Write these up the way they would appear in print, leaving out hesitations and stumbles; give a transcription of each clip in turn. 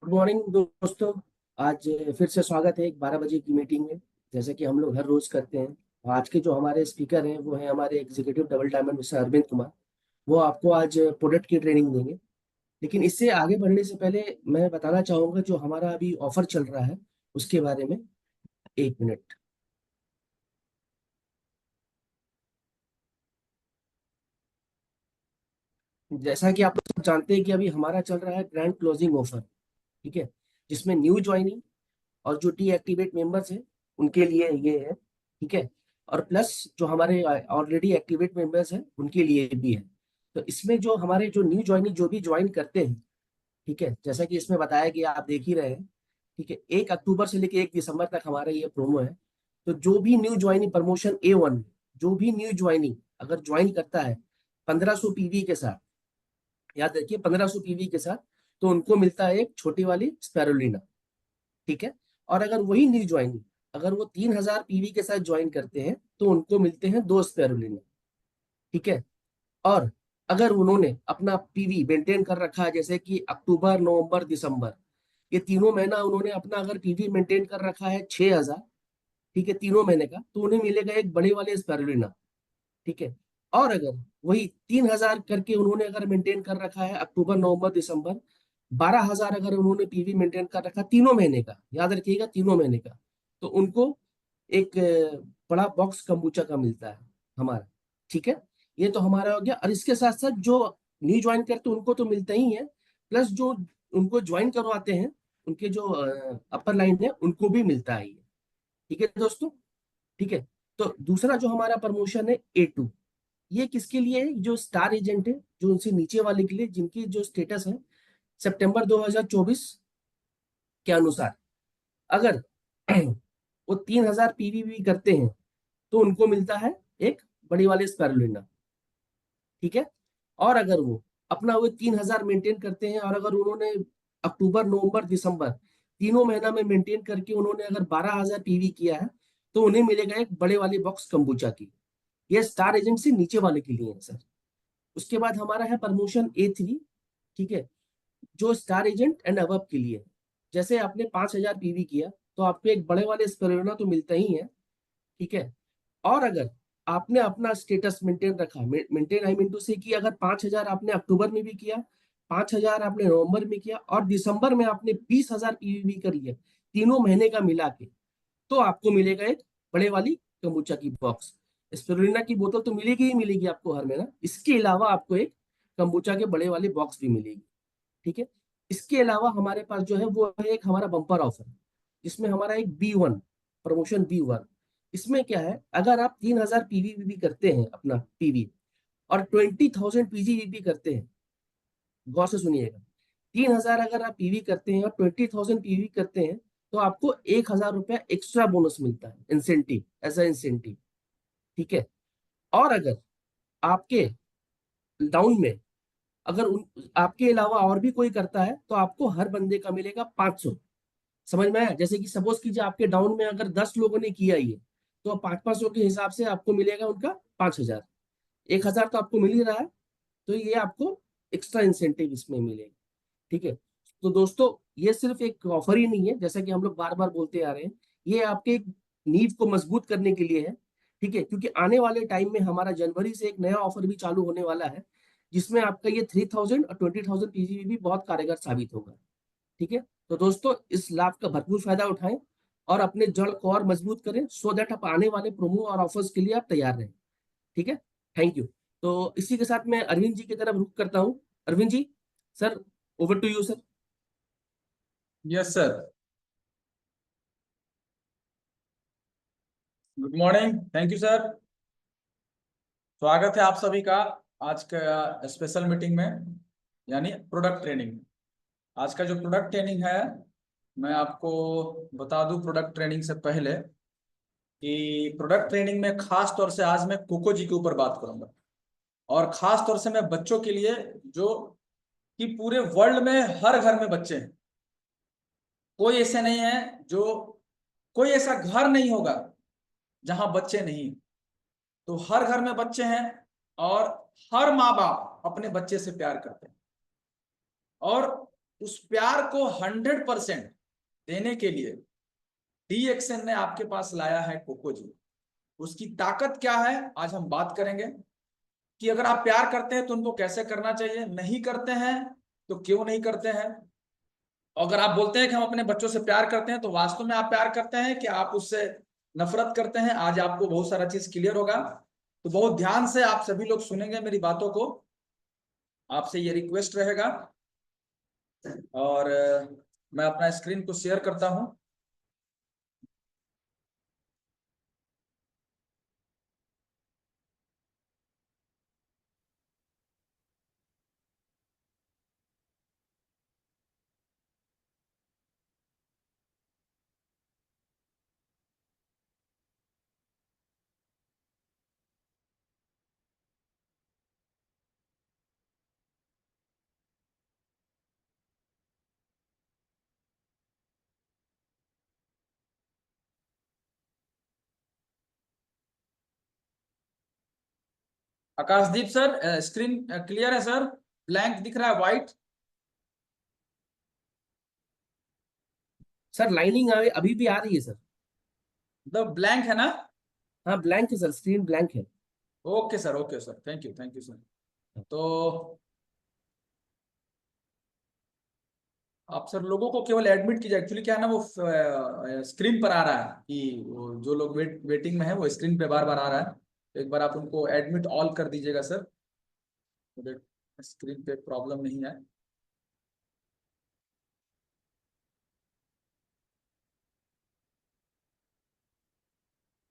Good morning दोस्तों। आज फिर से स्वागत है एक 12 बजे की मीटिंग में। जैसे कि हम लोग हर रोज करते हैं। आज के जो हमारे स्पीकर हैं वो हैं हमारे executive double diamond mister Arvind Kumar. वो आपको आज प्रोडक्ट की ट्रेनिंग देंगे। लेकिन इससे आगे बढ़ने से पहले मैं बताना चाहूंगा जो हमारा अभी ऑफर चल रहा है उसके बारे में। एक मिनट। जैसा कि आप लोग सब जानते हैं कि अभी हमारा चल रहा है ग्रैंड क्लोजिंग ऑफर। ठीक है। जिसमें न्यू ज्वाइनिंग और जो डीएक्टिवेट मेंबर्स हैं उनके लिए ये है। ठीक है। और प्लस जो हमारे ऑलरेडी एक्टिवेट मेंबर्स हैं उनके लिए भी है। तो इसमें जो हमारे जो न्यू ज्वाइनिंग जो भी ज्वाइन करते हैं, ठीक है, जैसा कि इसमें बताया गया आप देख ही रहे हैं। ठीक है। 1 अक्टूबर से लेकर 1 दिसंबर तक हमारा ये प्रोमो है। तो जो भी न्यू ज्वाइनिंग प्रमोशन A1, जो भी न्यू ज्वाइनिंग अगर ज्वाइन करता है 1500 पीवी के साथ, याद रखिए 1500 पीवी के साथ, तो उनको मिलता है एक छोटी वाली स्पैरुलिना। ठीक है। और अगर वही न्यू ज्वाइनिंग अगर वो 3000 पीवी के साथ ज्वाइन करते हैं तो उनको मिलते हैं 2 स्पेरुलिना। ठीक है। और अगर उन्होंने अपना पीवी मेंटेन कर रखा है, जैसे कि अक्टूबर नवंबर दिसंबर, ये तीनों महीना उन्होंने अपना अगर पीवी मेंटेन कर रखा है 6000, ठीक है, तीनों महीने का, तो उन्हें मिलेगा एक बड़े वाले स्पेरुलिना। ठीक है। और अगर वही 3000 करके उन्होंने अगर मेंटेन कर रखा है अक्टूबर नवंबर दिसंबर, 12000 अगर उन्होंने पीवी मेंटेन कर रखा तीनों महीने का, याद रखिएगा तीनों महीने का, तो उनको एक बड़ा बॉक्स कंबूचा का मिलता है हमारा। ठीक है। ये तो हमारा हो गया। और इसके साथ साथ जो न्यू ज्वाइन करते हैं उनको तो मिलता ही है, प्लस जो उनको ज्वाइन करवाते हैं उनके जो अपर लाइन है उनको भी मिलता है ये। ठीक है दोस्तों। ठीक है। तो दूसरा जो हमारा प्रमोशन है A2, ये किसके लिए है? जो स्टार एजेंट है, जो उनसे नीचे वाले के लिए, जिनकी जो स्टेटस है सितंबर 2024 के अनुसार, अगर वो 3000 पीवीवी करते हैं तो उनको मिलता है एक बड़ी वाली स्पैरुलिना। ठीक है। और अगर वो अपना वो 3000 मेंटेन करते हैं और अगर उन्होंने अक्टूबर नवंबर दिसंबर तीनों महीना में मेंटेन करके उन्होंने अगर 12000 पीवी किया है तो उन्हें मिलेगा एक बड़े वाली बॉक्स कंबूचा की। ये स्टार एजेंट से नीचे वाले के लिए है सर। उसके बाद हमारा है प्रमोशन A3। ठीक है। जो स्टार एजेंट एंड अबव के लिए है। जैसे आपने 5000 पीवी किया तो आपको एक बड़े वाले स्पेरुलिना तो मिलता ही है। ठीक है। और अगर आपने अपना स्टेटस मेंटेन रखा, मेंटेन आई मीन टू से कि अगर 5000 आपने अक्टूबर में भी किया, 5000 आपने नवंबर में किया और दिसंबर में आपने 20000 पीवी भी कर लिया, तीनों महीने का मिला के, तो आपको मिलेगा एक बड़े वाली कम्बुचा की बॉक्स। स्पिरुलिना की बोतल तो मिलेगी ही मिलेगी आपको हर महीना, इसके अलावा आपको एक कम्बुचा के बड़े वाली बॉक्स भी मिलेगी। ठीक है। इसके अलावा हमारे पास जो है वो है एक हमारा बम्पर ऑफर, जिसमें हमारा एक B1 प्रमोशन B1। इसमें क्या है, अगर आप 3000 पीवीवीपी करते हैं अपना पीवी और 20,000 पीजीवीपी करते हैं, गौर से सुनिएगा, 3000 अगर आप पीवी करते हैं और 20,000 पीवी करते हैं तो आपको 1000 रुपया एक्स्ट्रा बोनस मिलता है, इंसेंटिव, एज अ इंसेंटिव। ठीक है। और अगर आपके डाउन में अगर आपके अलावा और भी कोई करता है तो आपको हर बंदे का मिलेगा 500। समझ में आया? जैसे कि सपोज कीजिए आपके डाउन में अगर 10 लोगों ने किया ये, तो 500 के हिसाब से आपको मिलेगा उनका 5000। 1000 तो आपको मिल ही रहा है, तो ये आपको एक्स्ट्रा इंसेंटिव इसमें मिलेगा। ठीक है। तो दोस्तों, ये सिर्फ एक ऑफर ही नहीं है, जैसा कि हम लोग बार बार बोलते आ रहे हैं, ये आपके एक नींव को मजबूत करने के लिए है। ठीक है। क्योंकि आने वाले टाइम में हमारा जनवरी से एक नया ऑफर भी चालू होने वाला है, जिसमें आपका ये 3000 और 20,000 पीजीबी भी बहुत कारगर साबित होगा। ठीक है। तो दोस्तों, इस लाभ का भरपूर फायदा उठाएं और अपने जड़ को और मजबूत करें, सो दैट आप आने वाले प्रोमो और ऑफर्स के लिए आप तैयार रहें। ठीक है। Thank you. तो इसी के साथ मैं अरविंद जी की तरफ रुख करता हूँ। Arvind ji, sir, over to you sir. Yes sir. Good morning, thank you sir. स्वागत है आप सभी का आज का स्पेशल मीटिंग में, यानी प्रोडक्ट ट्रेनिंग। आज का जो प्रोडक्ट ट्रेनिंग है, मैं आपको बता दूं प्रोडक्ट ट्रेनिंग से पहले कि प्रोडक्ट ट्रेनिंग में खास तौर से आज मैं कोको जी के ऊपर बात करूंगा। और खास तौर से मैं बच्चों के लिए, जो कि पूरे वर्ल्ड में हर घर में बच्चे हैं। कोई ऐसे नहीं है जो कोई ऐसा घर नहीं होगा जहां बच्चे नहीं। तो हर घर में बच्चे हैं और हर माँ बाप अपने बच्चे से प्यार करते हैं। और उस प्यार को 100% देने के लिए DXN ने आपके पास लाया है कोकोजी। उसकी ताकत क्या है आज हम बात करेंगे, कि अगर आप प्यार करते हैं तो उनको कैसे करना चाहिए, नहीं करते हैं तो क्यों नहीं करते हैं। अगर आप बोलते हैं कि हम अपने बच्चों से प्यार करते हैं तो वास्तव में आप प्यार करते हैं कि आप उससे नफरत करते हैं, आज आपको बहुत सारा चीज क्लियर होगा। तो बहुत ध्यान से आप सभी लोग सुनेंगे मेरी बातों को, आपसे ये रिक्वेस्ट रहेगा। और मैं अपना स्क्रीन को शेयर करता हूं। आकाशदीप सर, स्क्रीन क्लियर है सर? ब्लैंक दिख रहा है, व्हाइट? सर लाइनिंग अभी भी आ रही है सर। द ब्लैंक है ना? हाँ ब्लैंक है सर, स्क्रीन ब्लैंक है। Okay sir, okay sir, thank you sir. तो आप सर लोगों को केवल एडमिट कीजिए। एक्चुअली क्या है ना, वो स्क्रीन पर आ रहा है कि वो जो लोग वेटिंग में है वो स्क्रीन पे बार बार आ रहा है। तो एक बार आप उनको एडमिट ऑल कर दीजिएगा सर, तो देख स्क्रीन पे प्रॉब्लम नहीं है।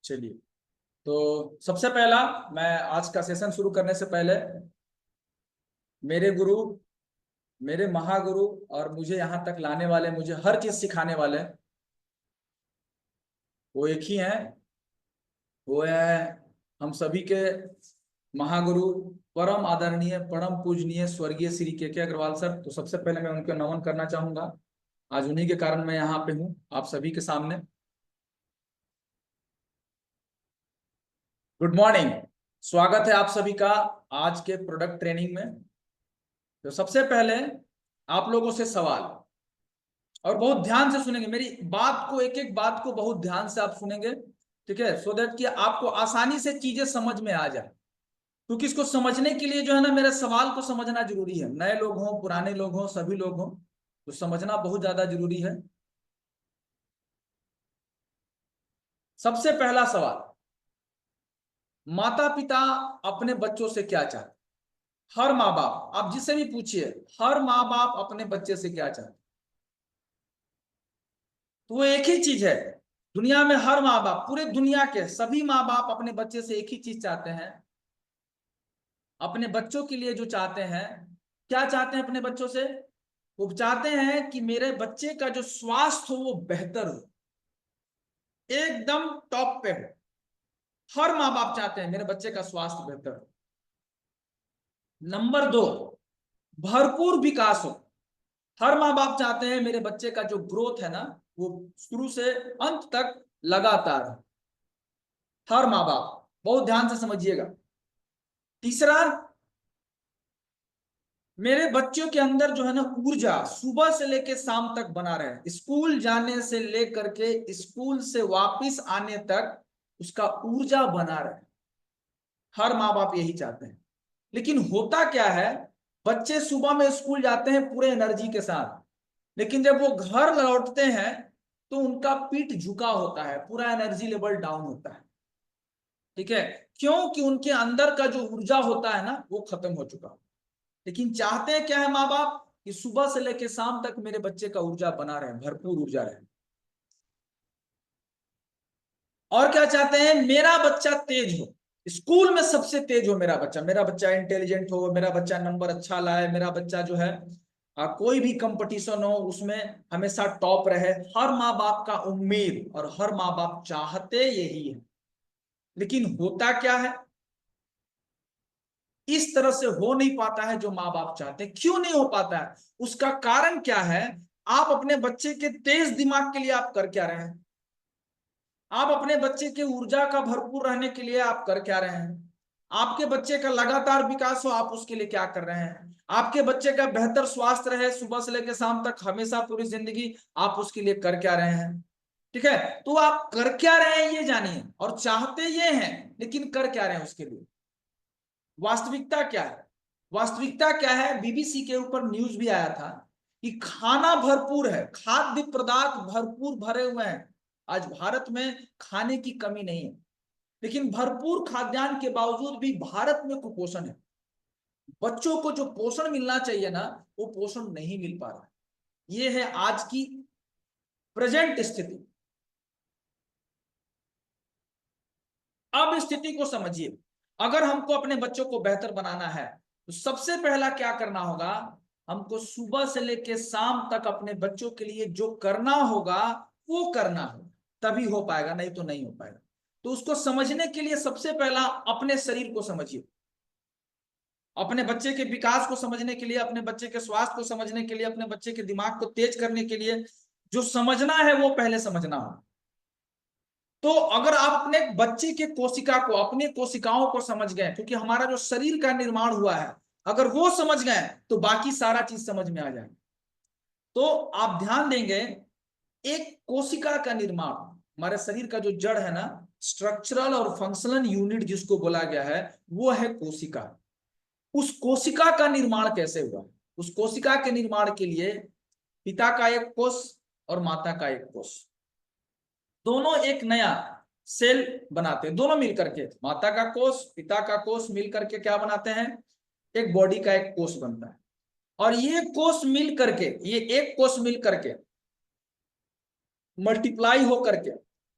चलिए, तो सबसे पहला, मैं आज का सेशन शुरू करने से पहले मेरे गुरु, मेरे महागुरु और मुझे यहाँ तक लाने वाले, मुझे हर चीज सिखाने वाले, वो एक ही हैं। वो है हम सभी के महागुरु, परम आदरणीय परम पूजनीय स्वर्गीय श्री के अग्रवाल सर। तो सबसे पहले मैं उनको नमन करना चाहूंगा। आज उन्हीं के कारण मैं यहाँ पे हूँ आप सभी के सामने। गुड मॉर्निंग, स्वागत है आप सभी का आज के प्रोडक्ट ट्रेनिंग में। तो सबसे पहले आप लोगों से सवाल, और बहुत ध्यान से सुनेंगे मेरी बात को, एक एक बात को बहुत ध्यान से आप सुनेंगे, ठीक है, सो दैट कि आपको आसानी से चीजें समझ में आ जाए। क्योंकि इसको समझने के लिए जो है ना, मेरे सवाल को समझना जरूरी है। नए लोग हों, पुराने लोग हों, सभी लोग हों, तो समझना बहुत ज्यादा जरूरी है। सबसे पहला सवाल, माता पिता अपने बच्चों से क्या चाहते? हर माँ बाप, आप जिससे भी पूछिए, हर माँ बाप अपने बच्चे से क्या चाहते? तो वो एक ही चीज है। दुनिया में हर माँ बाप, पूरे दुनिया के सभी माँ बाप अपने बच्चे से एक ही चीज चाहते हैं। अपने बच्चों के लिए जो चाहते हैं, क्या चाहते हैं अपने बच्चों से? वो चाहते हैं कि मेरे बच्चे का जो स्वास्थ्य हो वो बेहतर हो, एकदम टॉप पे हो। हर माँ बाप चाहते हैं मेरे बच्चे का स्वास्थ्य बेहतर हो। नंबर 2, भरपूर विकास हो। हर माँ बाप चाहते हैं मेरे बच्चे का जो ग्रोथ है ना, वो शुरू से अंत तक लगातार। हर माँ बाप, बहुत ध्यान से समझिएगा। तीसरा, मेरे बच्चों के अंदर जो है ना ऊर्जा सुबह से लेकर शाम तक बना रहे, स्कूल जाने से लेकर के स्कूल से वापस आने तक उसका ऊर्जा बना रहे। हर माँ बाप यही चाहते हैं। लेकिन होता क्या है, बच्चे सुबह में स्कूल जाते हैं पूरे एनर्जी के साथ, लेकिन जब वो घर लौटते हैं तो उनका पीठ झुका होता है, पूरा एनर्जी लेवल डाउन होता है। ठीक है, क्योंकि उनके अंदर का जो ऊर्जा होता है ना वो खत्म हो चुका। लेकिन चाहते हैं क्या है माँ बाप, कि सुबह से लेकर शाम तक मेरे बच्चे का ऊर्जा बना रहे, भरपूर ऊर्जा रहे। और क्या चाहते हैं, मेरा बच्चा तेज हो, स्कूल में सबसे तेज हो मेरा बच्चा इंटेलिजेंट हो, मेरा बच्चा नंबर अच्छा लाए, मेरा बच्चा जो है कोई भी कंपटीशन हो उसमें हमेशा टॉप रहे। हर माँ बाप का उम्मीद और हर माँ बाप चाहते यही है। लेकिन होता क्या है, इस तरह से हो नहीं पाता है जो माँ बाप चाहते हैं। क्यों नहीं हो पाता है, उसका कारण क्या है? आप अपने बच्चे के तेज दिमाग के लिए आप कर क्या रहे हैं? आप अपने बच्चे के ऊर्जा का भरपूर रहने के लिए आप कर क्या रहे हैं? आपके बच्चे का लगातार विकास हो, आप उसके लिए क्या कर रहे हैं? आपके बच्चे का बेहतर स्वास्थ्य रहे सुबह से लेकर शाम तक, हमेशा पूरी जिंदगी, आप उसके लिए कर क्या रहे हैं? ठीक है, तो आप कर क्या रहे हैं ये जानिए, और चाहते ये हैं लेकिन कर क्या रहे हैं उसके लिए। वास्तविकता क्या है? वास्तविकता क्या है? बीबीसी के ऊपर न्यूज भी आया था कि खाना भरपूर है, खाद्य पदार्थ भरपूर भरे हुए हैं, आज भारत में खाने की कमी नहीं है, लेकिन भरपूर खाद्यान्न के बावजूद भी भारत में कुपोषण है। बच्चों को जो पोषण मिलना चाहिए ना, वो पोषण नहीं मिल पा रहा है। ये है आज की प्रेजेंट स्थिति। अब स्थिति को समझिए, अगर हमको अपने बच्चों को बेहतर बनाना है तो सबसे पहला क्या करना होगा? हमको सुबह से लेकर शाम तक अपने बच्चों के लिए जो करना होगा वो करना होगा, तभी हो पाएगा, नहीं तो नहीं हो पाएगा। तो उसको समझने के लिए सबसे पहला अपने शरीर को समझिए, अपने बच्चे के विकास को समझने के लिए, अपने बच्चे के स्वास्थ्य को समझने के लिए, अपने बच्चे के दिमाग को तेज करने के लिए जो समझना है वो पहले समझना होगा। तो अगर आप अपने बच्चे के कोशिका को, अपने कोशिकाओं को समझ गए, क्योंकि हमारा जो शरीर का निर्माण हुआ है, अगर वो समझ गए तो बाकी सारा चीज समझ में आ जाएगा। तो आप ध्यान देंगे, एक कोशिका का निर्माण, हमारे शरीर का जो जड़ है ना, स्ट्रक्चरल और फंक्शनल यूनिट जिसको बोला गया है, वो है कोशिका। उस कोशिका का निर्माण कैसे हुआ? उस कोशिका के निर्माण के लिए पिता का एक कोष और माता का एक कोष, दोनों एक नया सेल बनाते हैं, दोनों मिलकर के, माता का कोष पिता का कोष मिलकर के क्या बनाते हैं? एक बॉडी का एक कोष बनता है। और ये कोष मिल करके, ये एक कोष मिल करके मल्टीप्लाई हो करके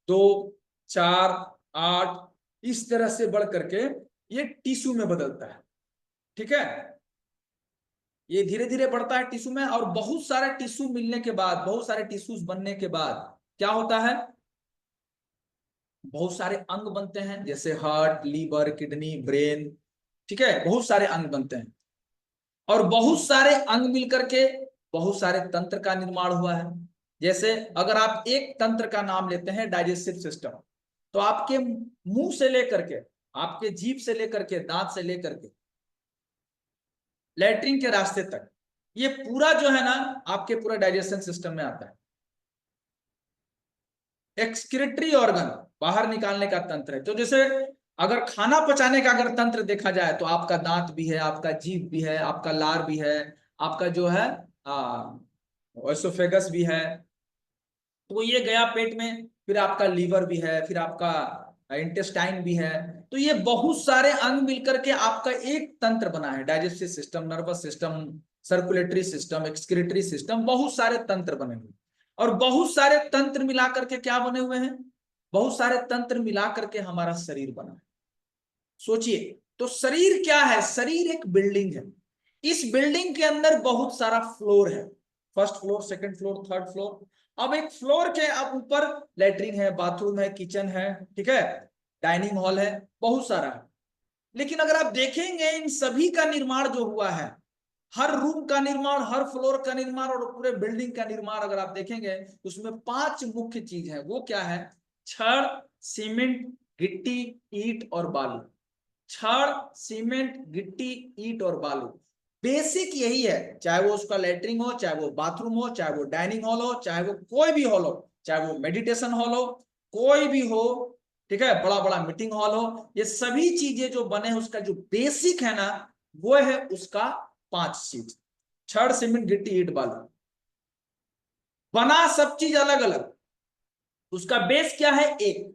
2, 4, 8 इस तरह से बढ़ करके ये टिश्यू में बदलता है। ठीक है, ये धीरे धीरे बढ़ता है टिश्यू में, और बहुत सारे टिश्यू मिलने के बाद, बहुत सारे टिश्यूज बनने के बाद क्या होता है? बहुत सारे अंग बनते हैं, जैसे हार्ट, लीवर, किडनी, ब्रेन। ठीक है, बहुत सारे अंग बनते हैं, और बहुत सारे अंग मिलकर के बहुत सारे तंत्र का निर्माण हुआ है। जैसे अगर आप एक तंत्र का नाम लेते हैं, डाइजेस्टिव सिस्टम, तो आपके मुंह से लेकर के, आपके जीभ से लेकर के, दांत से लेकर के लैट्रिन के रास्ते तक, ये पूरा जो है ना आपके पूरा डाइजेशन सिस्टम में आता है। एक्सक्रीटरी ऑर्गन, बाहर निकालने का तंत्र है। तो जैसे अगर खाना पचाने का अगर तंत्र देखा जाए तो आपका दांत भी है, आपका जीभ भी है, आपका लार भी है, आपका जो है एसोफेगस भी है, तो ये गया पेट में, फिर आपका लीवर भी है, फिर आपका इंटेस्टाइन भी है। तो ये बहुत सारे अंग मिलकर के आपका एक तंत्र बना है, digestive system, nervous system, circulatory system, excretory system, बहुत सारे तंत्र बने हुए। और बहुत सारे तंत्र मिला करके क्या बने हुए हैं? बहुत सारे तंत्र मिला करके हमारा शरीर बना है। सोचिए, तो शरीर क्या है? शरीर एक बिल्डिंग है। इस बिल्डिंग के अंदर बहुत सारा फ्लोर है, first floor, second floor, third floor. अब एक फ्लोर के अब ऊपर लेटरिन है, बाथरूम है, किचन है, ठीक है, डाइनिंग हॉल है, बहुत सारा है। लेकिन अगर आप देखेंगे इन सभी का निर्माण जो हुआ है, हर रूम का निर्माण, हर फ्लोर का निर्माण और पूरे बिल्डिंग का निर्माण अगर आप देखेंगे तो उसमें 5 मुख्य चीज है। वो क्या है? छड़, सीमेंट, गिट्टी, ईंट और बालू। छड़, सीमेंट, गिट्टी, ईंट और बालू, बेसिक यही है। चाहे वो उसका लेटरिन हो, चाहे वो बाथरूम हो, चाहे वो डाइनिंग हॉल हो, चाहे वो कोई भी हॉल हो, चाहे वो मेडिटेशन हॉल हो, कोई भी हो, ठीक है, बड़ा बड़ा मीटिंग हॉल हो, ये सभी चीजें जो बने उसका जो बेसिक है ना, वो है उसका 5 चीज, छड़, सीमेंट, गिट्टी, ईंट, बालू। बना सब चीज अलग अलग, उसका बेस क्या है? एक,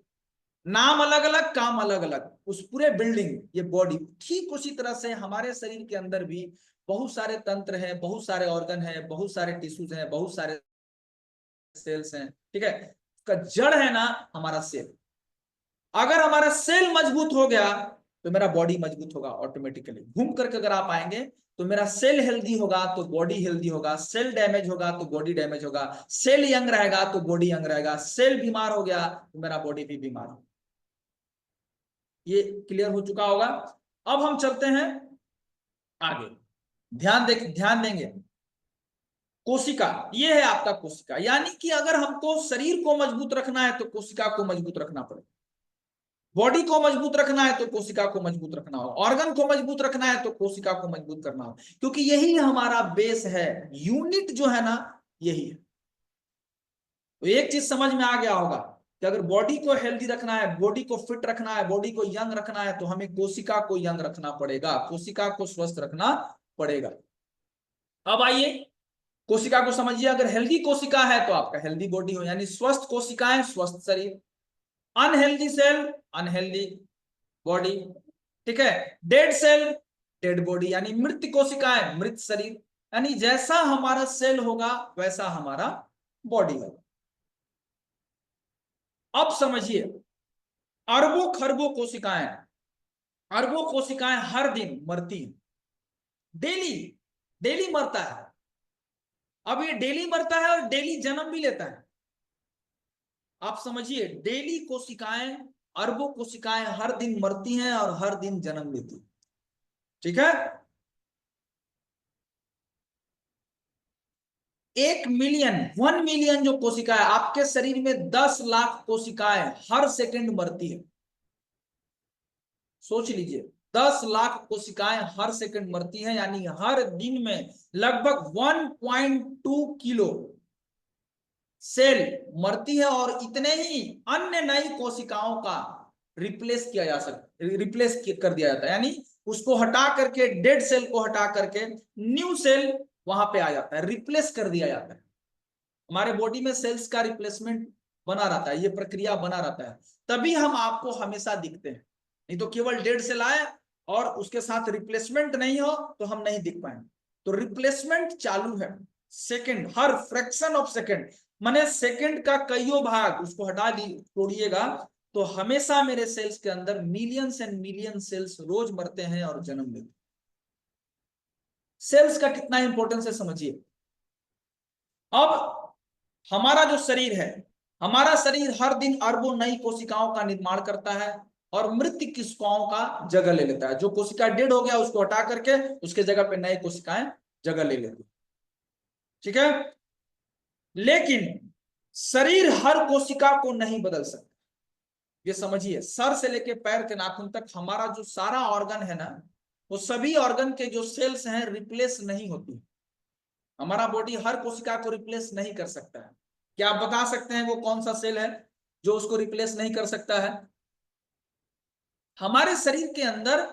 नाम अलग अलग, काम अलग अलग, उस पूरे बिल्डिंग, ये बॉडी। ठीक उसी तरह से हमारे शरीर के अंदर भी बहुत सारे तंत्र हैं, बहुत सारे ऑर्गन हैं, बहुत सारे टिश्यूज हैं, बहुत सारे सेल्स हैं। ठीक है, उसका जड़ है ना हमारा सेल। अगर हमारा सेल मजबूत हो गया तो मेरा बॉडी मजबूत होगा ऑटोमेटिकली। घूम करके अगर आप आएंगे तो मेरा सेल हेल्दी होगा तो बॉडी हेल्दी होगा, सेल डैमेज होगा तो बॉडी डैमेज होगा, सेल यंग रहेगा तो बॉडी यंग रहेगा, सेल बीमार हो गया तो मेरा बॉडी भी बीमार होगा। ये क्लियर हो चुका होगा। अब हम चलते हैं आगे, ध्यान देंगे। कोशिका, ये है आपका कोशिका, यानी कि अगर हमको शरीर को मजबूत रखना है तो कोशिका को मजबूत रखना पड़ेगा। बॉडी को मजबूत रखना है तो कोशिका को मजबूत रखना हो, ऑर्गन को मजबूत रखना है तो कोशिका को मजबूत करना हो, क्योंकि यही हमारा बेस है, यूनिट जो है ना यही है। तो एक चीज समझ में आ गया होगा कि अगर बॉडी को हेल्दी रखना है, बॉडी को फिट रखना है, बॉडी को यंग रखना है, तो हमें कोशिका को यंग रखना पड़ेगा, कोशिका को स्वस्थ रखना पड़ेगा। अब आइए कोशिका को समझिए, अगर हेल्दी कोशिका है तो आपका हेल्दी बॉडी हो, यानी स्वस्थ कोशिकाएं स्वस्थ शरीर, अनहेल्दी सेल अनहेल्दी बॉडी, ठीक है। डेड सेल डेड बॉडी, यानी मृत कोशिकाएं मृत शरीर, यानी जैसा हमारा सेल होगा वैसा हमारा बॉडी होगा। अब समझिए, अरबों खरबों कोशिकाएं, अरबों कोशिकाएं हर दिन मरती हैं, डेली डेली मरता है। अब ये डेली मरता है और डेली जन्म भी लेता है। आप समझिए, डेली कोशिकाएं, अरबों कोशिकाएं हर दिन मरती हैं और हर दिन जन्म लेती हैं, ठीक है। 1 मिलियन 1 मिलियन जो कोशिकाएं, आपके शरीर में 10 लाख कोशिकाएं हर सेकंड मरती है। सोच लीजिए, 10 लाख कोशिकाएं हर सेकंड मरती हैं, यानी हर दिन में लगभग 1.2 किलो सेल मरती है, और इतने ही अन्य नई कोशिकाओं का रिप्लेस कर दिया जाता है, यानी उसको हटा करके, डेड सेल को हटा करके न्यू सेल वहां पे आ जाता है, रिप्लेस कर दिया जाता है। हमारे बॉडी में सेल्स का रिप्लेसमेंट बना रहता है, ये प्रक्रिया बना रहता है, तभी हम आपको हमेशा दिखते हैं। नहीं तो केवल डेड सेल आए और उसके साथ रिप्लेसमेंट नहीं हो तो हम नहीं दिख पाएंगे। तो रिप्लेसमेंट चालू है, second, her fraction of second, माने सेकंड का कईयों भाग उसको हटा दी तोड़िएगा तो हमेशा मेरे सेल्स के अंदर मिलियंस एंड मिलियन सेल्स रोज मरते हैं और जन्म लेते हैं। सेल्स का कितना इंपॉर्टेंस है समझिए। अब हमारा जो शरीर है, हमारा शरीर हर दिन अरबों नई कोशिकाओं का निर्माण करता है और मृत कोशिकाओं का जगह ले लेता है। जो कोशिका डेड हो गया उसको हटा करके उसके जगह पे नई कोशिकाएं जगह ले लेती, ठीक है। लेकिन शरीर हर कोशिका को नहीं बदल सकता, ये समझिए। सर से लेके पैर के नाखून तक हमारा जो सारा ऑर्गन है ना, वो सभी ऑर्गन के जो सेल्स हैं रिप्लेस नहीं होती। हमारा बॉडी हर कोशिका को रिप्लेस नहीं कर सकता है। क्या आप बता सकते हैं वो कौन सा सेल है जो उसको रिप्लेस नहीं कर सकता है? हमारे शरीर के अंदर,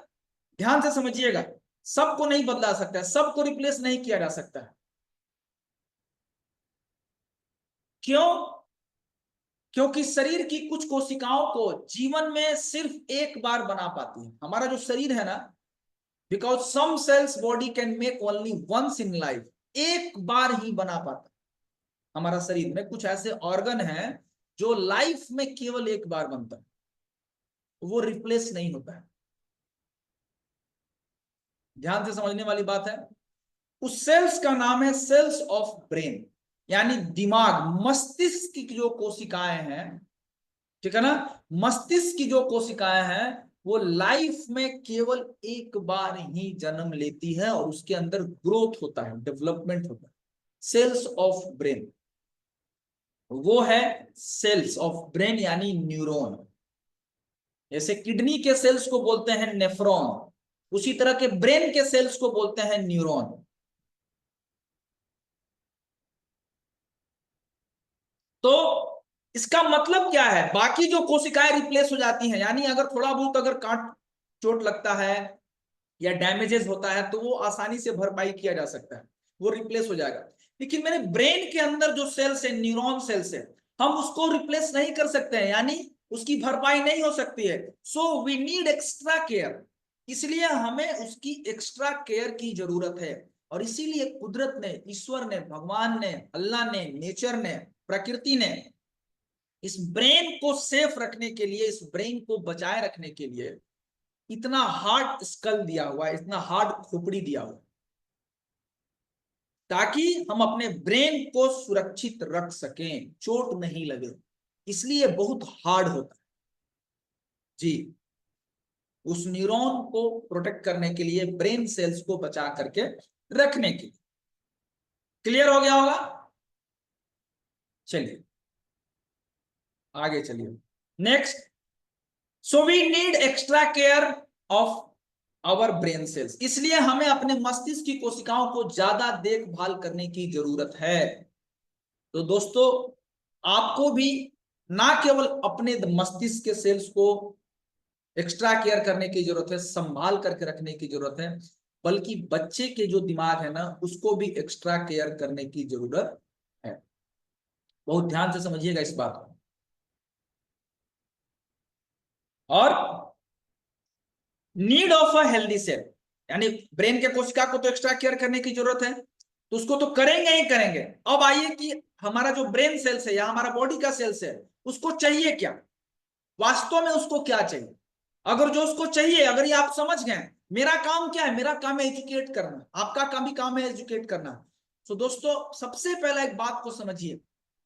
ध्यान से समझिएगा, सबको नहीं बदला सकता है, सबको रिप्लेस नहीं किया जा सकता है। क्यों? क्योंकि शरीर की कुछ कोशिकाओं को जीवन में सिर्फ एक बार बना पाती है। हमारा जो शरीर है ना, because some cells body can make only once in life, एक बार ही बना पाता है। हमारा शरीर में कुछ ऐसे ऑर्गन हैं जो लाइफ में केवल एक बार बनता है, वो रिप्लेस नहीं होता है। ध्यान से समझने वाली बात है। उस सेल्स का नाम है सेल्स ऑफ ब्रेन, यानी दिमाग, मस्तिष्क की जो कोशिकाएं हैं, ठीक है ना, मस्तिष्क की जो कोशिकाएं हैं वो लाइफ में केवल एक बार ही जन्म लेती है और उसके अंदर ग्रोथ होता है, डेवलपमेंट होता है। सेल्स ऑफ ब्रेन, वो है सेल्स ऑफ ब्रेन यानी न्यूरॉन। जैसे किडनी के सेल्स को बोलते हैं नेफ्रॉन, उसी तरह के ब्रेन के सेल्स को बोलते हैं न्यूरॉन। तो इसका मतलब क्या है? बाकी जो कोशिकाएं रिप्लेस हो जाती हैं, यानी अगर थोड़ा बहुत अगर काट चोट लगता है या डैमेजेस होता है तो वो आसानी से भरपाई किया जा सकता है, वो रिप्लेस हो जाएगा। लेकिन मेरे ब्रेन के अंदर जो सेल्स है, न्यूरॉन सेल्स है, हम उसको रिप्लेस नहीं कर सकते हैं, यानी उसकी भरपाई नहीं हो सकती है। So we need extra care, इसलिए हमें उसकी एक्स्ट्रा केयर की जरूरत है। और इसीलिए कुदरत ने, ईश्वर ने, भगवान ने, अल्लाह ने, नेचर ने, प्रकृति ने इस ब्रेन को सेफ रखने के लिए, इस ब्रेन को बचाए रखने के लिए इतना हार्ड स्कल दिया हुआ है, इतना हार्ड खोपड़ी दिया हुआ है, ताकि हम अपने ब्रेन को सुरक्षित रख सकें, चोट नहीं लगे। इसलिए बहुत हार्ड होता है जी। उस न्यूरॉन को प्रोटेक्ट करने के लिए, ब्रेन सेल्स को बचा करके रखने के लिए। क्लियर हो गया होगा? चलिए आगे चलिए। Next, so we need extra care of our brain cells, इसलिए हमें अपने मस्तिष्क की कोशिकाओं को ज्यादा देखभाल करने की जरूरत है। तो दोस्तों, आपको भी ना केवल अपने मस्तिष्क के सेल्स को एक्स्ट्रा केयर करने की जरूरत है, संभाल करके रखने की जरूरत है, बल्कि बच्चे के जो दिमाग है ना, उसको भी एक्स्ट्रा केयर करने की जरूरत है। बहुत ध्यान से समझिएगा इस बात को। और need of a healthy cell, यानी ब्रेन के कोशिका को तो एक्स्ट्रा केयर करने की जरूरत है, तो उसको तो करेंगे ही करेंगे। अब आइए कि हमारा जो ब्रेन सेल्स है या हमारा बॉडी का सेल्स है, उसको चाहिए क्या, वास्तव में उसको क्या चाहिए। अगर जो उसको चाहिए, अगर ये आप समझ गए, मेरा काम क्या है, मेरा काम है एजुकेट करना, आपका काम भी काम है एजुकेट करना। तो दोस्तों, सबसे पहला एक बात को समझिए,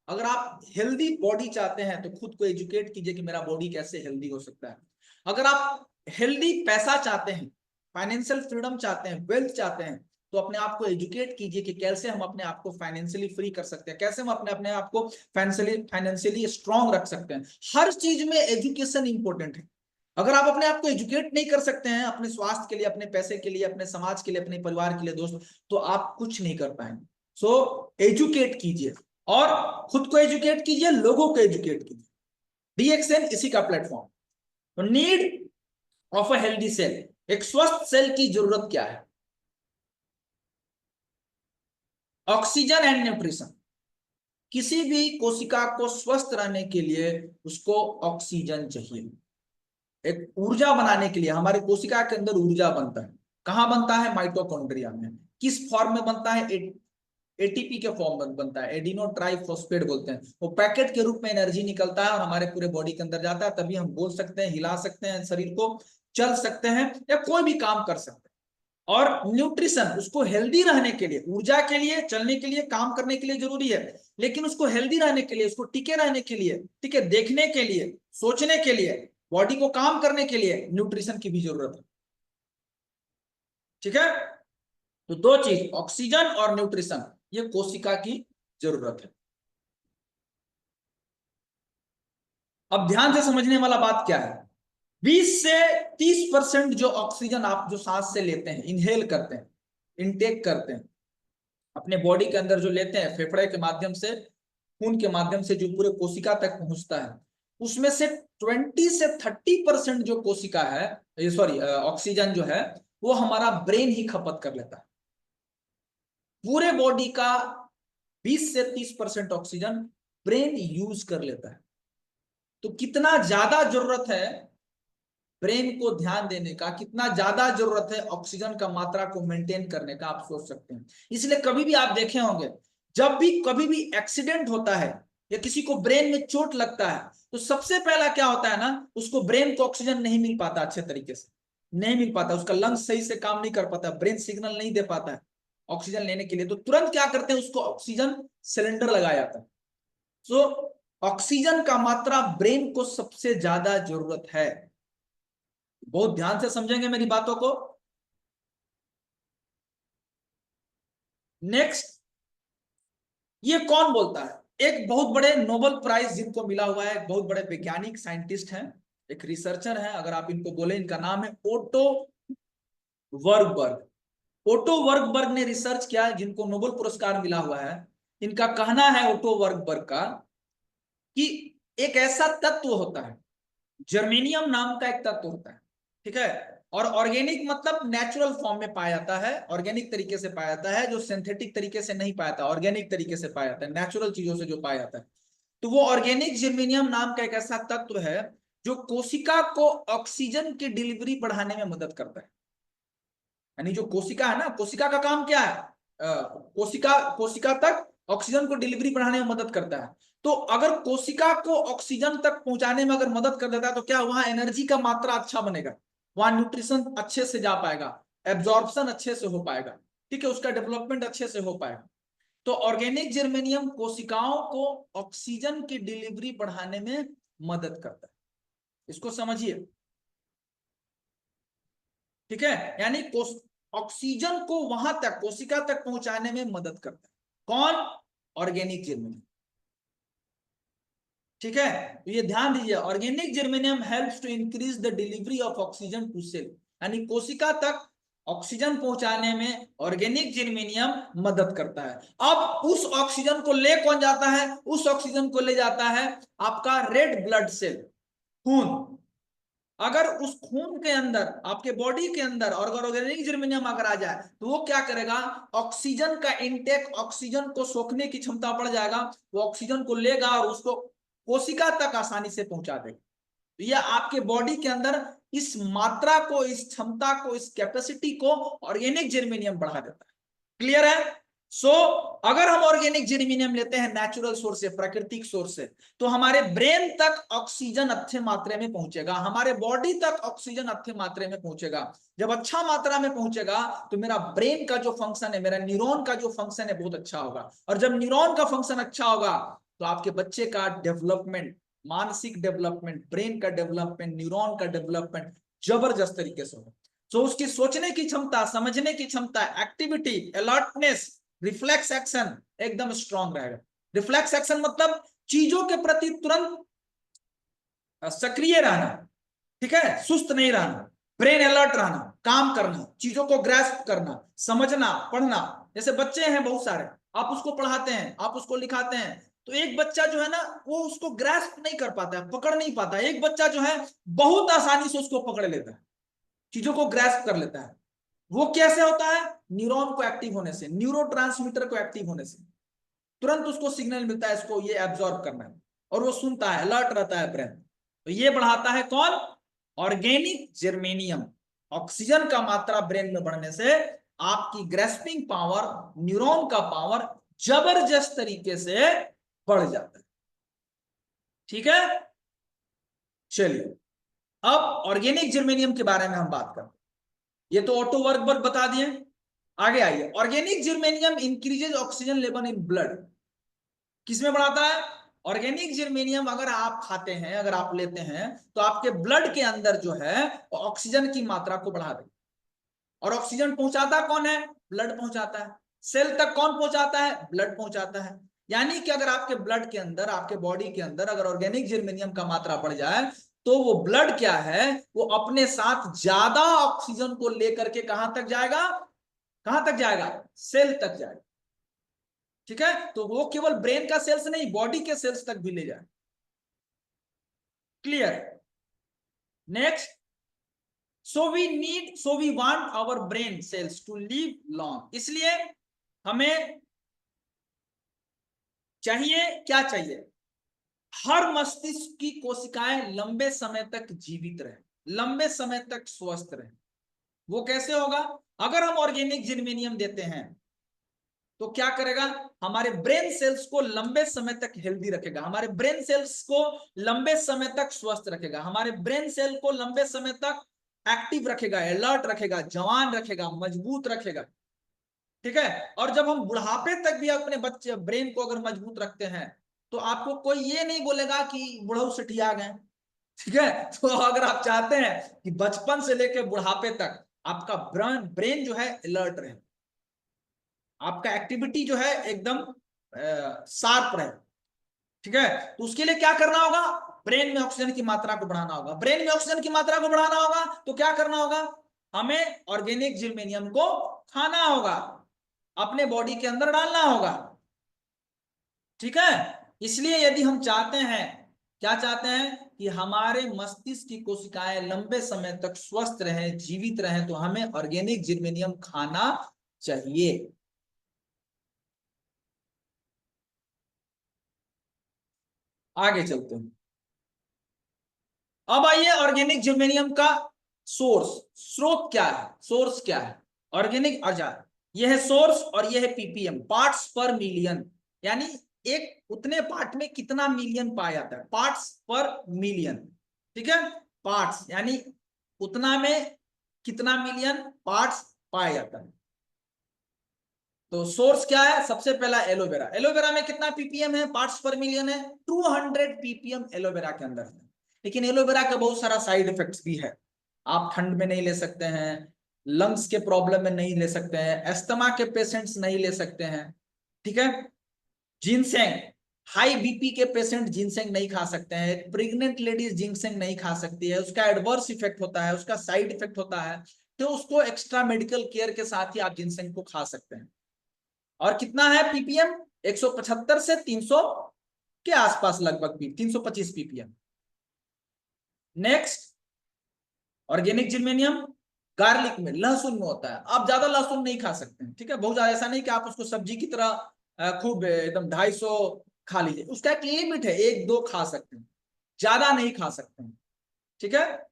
अगर आप हेल्दी बॉडी चाहते हैं तो खुद को एजुकेट कीजिए कि मेरा बॉडी कैसे हेल्दी हो सकता है। अगर आप हेल्दी पैसा चाहते हैं, फाइनेंशियल फ्रीडम चाहते हैं, वेल्थ चाहते हैं, तो अपने आप को एजुकेट कीजिए कि कैसे हम अपने आप को फाइनेंशियली फ्री कर सकते हैं, कैसे हम अपने अपने आप को फाइनेंशियली स्ट्रांग रख सकते हैं। हर चीज में एजुकेशन इंपॉर्टेंट है। अगर आप अपने आप को एजुकेट नहीं कर सकते हैं अपने स्वास्थ्य के लिए, अपने पैसे के लिए, अपने समाज के लिए, अपने परिवार के लिए दोस्त, तो आप कुछ नहीं कर पाएंगे। सो एजुकेट कीजिए, और खुद को एजुकेट कीजिए, लोगों को एजुकेट कीजिए। डीएक्सएन इसी का प्लेटफॉर्म। तो need of a healthy cell, एक स्वस्थ सेल की जरूरत क्या है? Oxygen and nutrition. किसी भी कोशिका को स्वस्थ रहने के लिए उसको ऑक्सीजन चाहिए। एक ऊर्जा बनाने के लिए, हमारे कोशिका के अंदर ऊर्जा बनता है, कहां बनता है? माइटोकॉन्ड्रिया में। किस फॉर्म में बनता है? एटीपी के फॉर्म में बनता है, एडिनो ट्राइफॉस्फेट बोलते हैं। वो पैकेट के रूप में एनर्जी निकलता है और हमारे पूरे बॉडी के अंदर जाता है, तभी हम बोल सकते हैं, हिला सकते हैं शरीर को, चल सकते हैं या कोई भी काम कर सकते हैं। और न्यूट्रिशन, उसको हेल्दी रहने के लिए, ऊर्जा के लिए, चलने के लिए, काम करने के लिए जरूरी है, लेकिन उसको हेल्दी रहने के लिए, उसको टिके रहने के लिए, ठीक है, देखने के लिए, सोचने के लिए, बॉडी को काम करने के लिए न्यूट्रिशन की भी जरूरत है। ठीक है, तो दो चीज, ऑक्सीजन और न्यूट्रिशन, ये कोशिका की जरूरत है। अब ध्यान से समझने वाला बात क्या है, 20 से 30% जो ऑक्सीजन आप जो सांस से लेते हैं, इनहेल करते हैं, इनटेक करते हैं, अपने बॉडी के अंदर जो लेते हैं फेफड़े के माध्यम से, खून के माध्यम से, जो पूरे कोशिका तक पहुंचता है, उसमें से 20 से 30% जो कोशिका है, सॉरी ऑक्सीजन जो है, वो हमारा ब्रेन ही खपत कर लेता है। पूरे बॉडी का 20 से 30% ऑक्सीजन ब्रेन यूज कर लेता है। तो कितना ज्यादा जरूरत है ब्रेन को ध्यान देने का, कितना ज्यादा जरूरत है ऑक्सीजन का मात्रा को मेंटेन करने का, आप सोच सकते हैं। इसलिए कभी भी आप देखे होंगे, जब भी कभी भी एक्सीडेंट होता है या किसी को ब्रेन में चोट लगता है, तो सबसे पहला क्या होता है ना, उसको ब्रेन को ऑक्सीजन नहीं मिल पाता, अच्छे तरीके से नहीं मिल पाता, उसका लंग्स सही से काम नहीं कर पाता, ब्रेन सिग्नल नहीं दे पाता है ऑक्सीजन लेने के लिए। तो तुरंत क्या करते हैं, उसको ऑक्सीजन सिलेंडर लगाया जाता है। सो ऑक्सीजन का मात्रा ब्रेन को सबसे ज्यादा जरूरत है। बहुत ध्यान से समझेंगे मेरी बातों को। नेक्स्ट, ये कौन बोलता है? एक बहुत बड़े नोबेल प्राइज जिनको मिला हुआ है, एक बहुत बड़े वैज्ञानिक साइंटिस्ट हैं, एक रिसर्चर हैं, अगर आप इनको बोले, इनका नाम है ओटो वर्गबर्ग। ओटो वर्गबर्ग ने रिसर्च किया है, जिनको नोबेल पुरस्कार मिला हुआ है। इनका कहना है, ओटो वर्गबर्ग का, कि एक ऐसा तत्व होता है, जर्मेनियम नाम का एक तत्व होता है, ठीक है, और ऑर्गेनिक मतलब नेचुरल फॉर्म में पाया जाता है, ऑर्गेनिक तरीके से पाया जाता है, जो सिंथेटिक तरीके से नहीं पाया जाता, ऑर्गेनिक तरीके से पाया जाता है, नेचुरल चीजों से जो पाया जाता है। तो वो ऑर्गेनिक जर्मेनियम नाम का एक ऐसा तत्व है जो कोशिका को ऑक्सीजन की डिलीवरी बढ़ाने में मदद करता है। यानी जो कोशिका है ना, कोशिका का काम क्या है, कोशिका कोशिका तक ऑक्सीजन को डिलीवरी बढ़ाने में मदद करता है। तो अगर कोशिका को ऑक्सीजन तक पहुंचाने में अगर मदद कर देता है, तो क्या वहां एनर्जी का मात्रा अच्छा बनेगा, वहां न्यूट्रिशन अच्छे से जा पाएगा, एब्जॉर्प्शन अच्छे से हो पाएगा, ठीक है, उसका डेवलपमेंट अच्छे से हो पाएगा। तो ऑर्गेनिक जर्मेनियम कोशिकाओं को ऑक्सीजन की डिलीवरी बढ़ाने में मदद करता है, इसको समझिए। ठीक है, यानी ऑक्सीजन को वहां तक, कोशिका तक पहुंचाने में मदद करता है कौन? Organic germanium. ठीक है, तो ये ध्यान दीजिए, organic germanium helps to increase the delivery of oxygen to cell, यानी कोशिका तक ऑक्सीजन पहुंचाने में ऑर्गेनिक जर्मेनियम मदद करता है। अब उस ऑक्सीजन को ले कौन जाता है? उस ऑक्सीजन को ले जाता है आपका रेड ब्लड सेल, खून। अगर उस खून के अंदर, आपके बॉडी के अंदर अगर ऑर्गेनिक जर्मेनियम अगर आ जाए तो वो क्या करेगा? ऑक्सीजन का इंटेक, ऑक्सीजन को सोखने की क्षमता बढ़ जाएगा, वो ऑक्सीजन को लेगा और उसको कोशिका तक आसानी से पहुंचा देगा। तो यह आपके बॉडी के अंदर इस मात्रा को, इस क्षमता को, इस कैपेसिटी को ऑर्गेनिक जर्मेनियम बढ़ा देता है। क्लियर है? अगर हम ऑर्गेनिक जर्मेनियम लेते हैं नेचुरल सोर्स से, प्राकृतिक सोर्स से, तो हमारे ब्रेन तक ऑक्सीजन अच्छे मात्रा में पहुंचेगा, हमारे बॉडी तक ऑक्सीजन अच्छे मात्रा में पहुंचेगा। जब अच्छा मात्रा में पहुंचेगा तो मेरा ब्रेन का जो फंक्शन है, मेरा न्यूरॉन का जो फंक्शन है बहुत अच्छा होगा। और जब न्यूरॉन का फंक्शन अच्छा होगा तो आपके बच्चे का डेवलपमेंट, मानसिक डेवलपमेंट, ब्रेन का डेवलपमेंट, न्यूरॉन का डेवलपमेंट जबरदस्त तरीके से होगा। उसकी सोचने की क्षमता, समझने की क्षमता, एक्टिविटी, अलर्टनेस, रिफ्लेक्स एक्शन एकदम स्ट्रांग रहेगा। रिफ्लेक्स एक्शन मतलब चीजों के प्रति तुरंत सक्रिय रहना, ठीक है, सुस्त नहीं रहना, ब्रेन अलर्ट रहना, काम करना, चीजों को ग्रैस्प करना, समझना, पढ़ना। जैसे बच्चे हैं बहुत सारे, आप उसको पढ़ाते हैं, आप उसको लिखाते हैं, तो एक बच्चा जो है ना वो उसको ग्रैस्प नहीं कर पाता है, पकड़ नहीं पाता है। एक बच्चा जो है बहुत आसानी से उसको पकड़ लेता है, चीजों को ग्रैस्प कर लेता है। वो कैसे होता है? न्यूरॉन को एक्टिव होने से, न्यूरोट्रांसमीटर को एक्टिव होने से तुरंत उसको सिग्नल मिलता है, इसको ये एब्जॉर्ब करना है, और वो सुनता है, अलर्ट रहता है ब्रेन। तो ये बढ़ाता है कौन? Organic germanium. ऑक्सीजन का मात्रा ब्रेन में बढ़ने से आपकी ग्रेस्पिंग पावर, न्यूरॉन का पावर जबरदस्त तरीके से बढ़ जाता है। ठीक है, चलिए अब ऑर्गेनिक जर्मेनियम के बारे में हम बात करते हैं। ये तो ऑटो वर्क बता दिए, आगे आइए। Organic germanium increases oxygen level in blood, किसमें बढ़ाता है? ऑर्गेनिक जर्मेनियम अगर आप खाते हैं, अगर आप लेते हैं, तो आपके ब्लड के अंदर जो है ऑक्सीजन की मात्रा को बढ़ा देगा। और ऑक्सीजन पहुंचाता कौन है? ब्लड पहुंचाता है। सेल तक कौन पहुंचाता है? ब्लड पहुंचाता है। यानी कि अगर आपके ब्लड के अंदर, आपके बॉडी के अंदर अगर ऑर्गेनिक जर्मेनियम का मात्रा बढ़ जाए तो वो ब्लड क्या है, वो अपने साथ ज्यादा ऑक्सीजन को लेकर के कहां तक जाएगा? कहां तक जाएगा? सेल तक जाएगा। ठीक है, तो वो केवल ब्रेन का सेल्स नहीं, बॉडी के सेल्स तक भी ले जाए। Clear? Next, so we want our brain cells to live long, इसलिए हमें चाहिए, क्या चाहिए? हर मस्तिष्क की कोशिकाएं लंबे समय तक जीवित रहे, लंबे समय तक स्वस्थ रहे। वो कैसे होगा? अगर हम ऑर्गेनिक जर्मेनियम देते हैं तो क्या करेगा? हमारे ब्रेन सेल्स को लंबे समय तक हेल्दी रखेगा, हमारे ब्रेन सेल्स को लंबे समय तक स्वस्थ रखेगा, हमारे ब्रेन सेल को लंबे समय तक एक्टिव रखेगा, अलर्ट रखेगा, जवान रखेगा, मजबूत रखेगा। ठीक है, और जब हम बुढ़ापे तक भी अपने बच्चे ब्रेन को अगर मजबूत रखते हैं तो आपको कोई ये नहीं बोलेगा कि बुढ़ऊ सठिया गए। ठीक है, तो अगर आप चाहते हैं कि बचपन से लेकर बुढ़ापे तक आपका ब्रेन जो है अलर्ट रहे, आपका एक्टिविटी जो है एकदम शार्प रहे, ठीक है, तो उसके लिए क्या करना होगा? ब्रेन में ऑक्सीजन की मात्रा को बढ़ाना होगा। ब्रेन में ऑक्सीजन की मात्रा को बढ़ाना होगा तो क्या करना होगा? हमें ऑर्गेनिक जर्मेनियम को खाना होगा, अपने बॉडी के अंदर डालना होगा। ठीक है, इसलिए यदि हम चाहते हैं, क्या चाहते हैं? कि हमारे मस्तिष्क की कोशिकाएं लंबे समय तक स्वस्थ रहें, जीवित रहें, तो हमें ऑर्गेनिक जर्मेनियम खाना चाहिए। आगे चलते हैं, अब आइए ऑर्गेनिक जर्मेनियम का सोर्स, स्रोत क्या है, सोर्स क्या है? ऑर्गेनिक आजार, यह है सोर्स और यह है पीपीएम, पार्ट्स पर मिलियन, यानी एक उतने पार्ट में कितना मिलियन पाया जाता है, पार्ट्स पर मिलियन। ठीक है, पार्ट्स यानी उतना में कितना मिलियन पार्ट्स पाया जाता है। तो सोर्स क्या है? सबसे पहला एलोवेरा। एलोवेरा में कितना पीपीएम है, पार्ट्स पर मिलियन है? 200 पीपीएम एलोवेरा के अंदर है। लेकिन एलोवेरा का बहुत सारा साइड इफेक्ट्स भी है। आप ठंड में नहीं ले सकते हैं, लंग्स के प्रॉब्लम में नहीं ले सकते हैं, अस्थमा के पेशेंट्स नहीं ले सकते हैं। ठीक है, जिनसेंग, हाई बीपी के पेशेंट जिनसेंग नहीं खा सकते हैं, प्रेग्नेंट लेडीज जिनसेंग नहीं खा सकती है, उसका एडवर्स इफेक्ट होता है, उसका साइड इफेक्ट होता है, तो उसको एक्स्ट्रा मेडिकल केयर के साथ ही आप जिनसेंग को खा सकते हैं। और कितना है पीपीएम? 175 से 300 के आसपास लगभग, 325 पीपीएम। नेक्स्ट, ऑर्गेनिक जिर्मेनियम गार्लिक में, लहसुन में होता है। आप ज्यादा लहसुन नहीं खा सकते हैं, ठीक है, बहुत ज्यादा, ऐसा नहीं कि आप उसको सब्जी की तरह खूब एकदम 250 खा लीजिए, उसका एक लिमिट है, 1-2 खा सकते हैं, ज्यादा नहीं खा सकते हैं, ठीक है।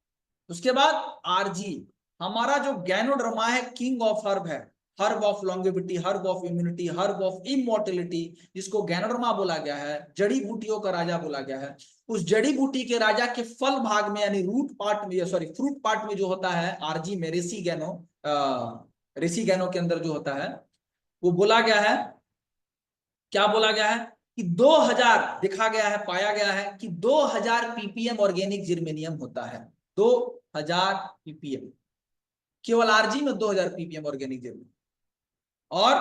उसके बाद आरजी, हमारा जो गैनोडर्मा है, किंग ऑफ हर्ब है, herb of longevity, herb of immunity, herb of immortality, जिसको गैनोडर्मा बोला गया है, जड़ी बूटियों का राजा बोला गया है। उस जड़ी बूटी के राजा के फल भाग में यानी रूट पार्ट में, सॉरी फ्रूट पार्ट में जो होता है आरजी में, रेसी गैनो के अंदर जो होता है, वो बोला गया है, क्या बोला गया है कि 2000 देखा गया है, पाया गया है कि 2000 पीपीएम ऑर्गेनिक जिर्मेनियम होता है, 2000 पीपीएम, केवल आरजी में 2000 पीपीएम ऑर्गेनिक जिर्मेनियम। और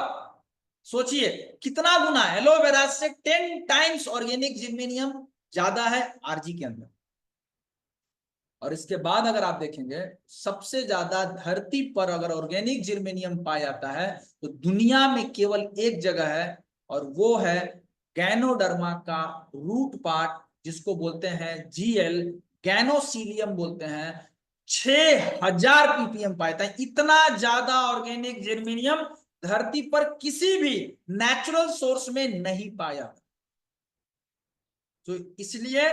सोचिए कितना गुना, एलोवेरा से 10 टाइम्स ऑर्गेनिक जिर्मेनियम ज्यादा है आरजी के अंदर। और इसके बाद अगर आप देखेंगे, सबसे ज्यादा धरती पर अगर ऑर्गेनिक जिर्मेनियम पाया जाता है तो दुनिया में केवल एक जगह है, और वो है गैनोडर्मा का रूट पार्ट, जिसको बोलते हैं जीएल, गैनोसीलियम बोलते हैं। 6000 पीपीएम पाया था, इतना ज्यादा ऑर्गेनिक जिर्मेनियम धरती पर किसी भी नेचुरल सोर्स में नहीं पाया। तो इसलिए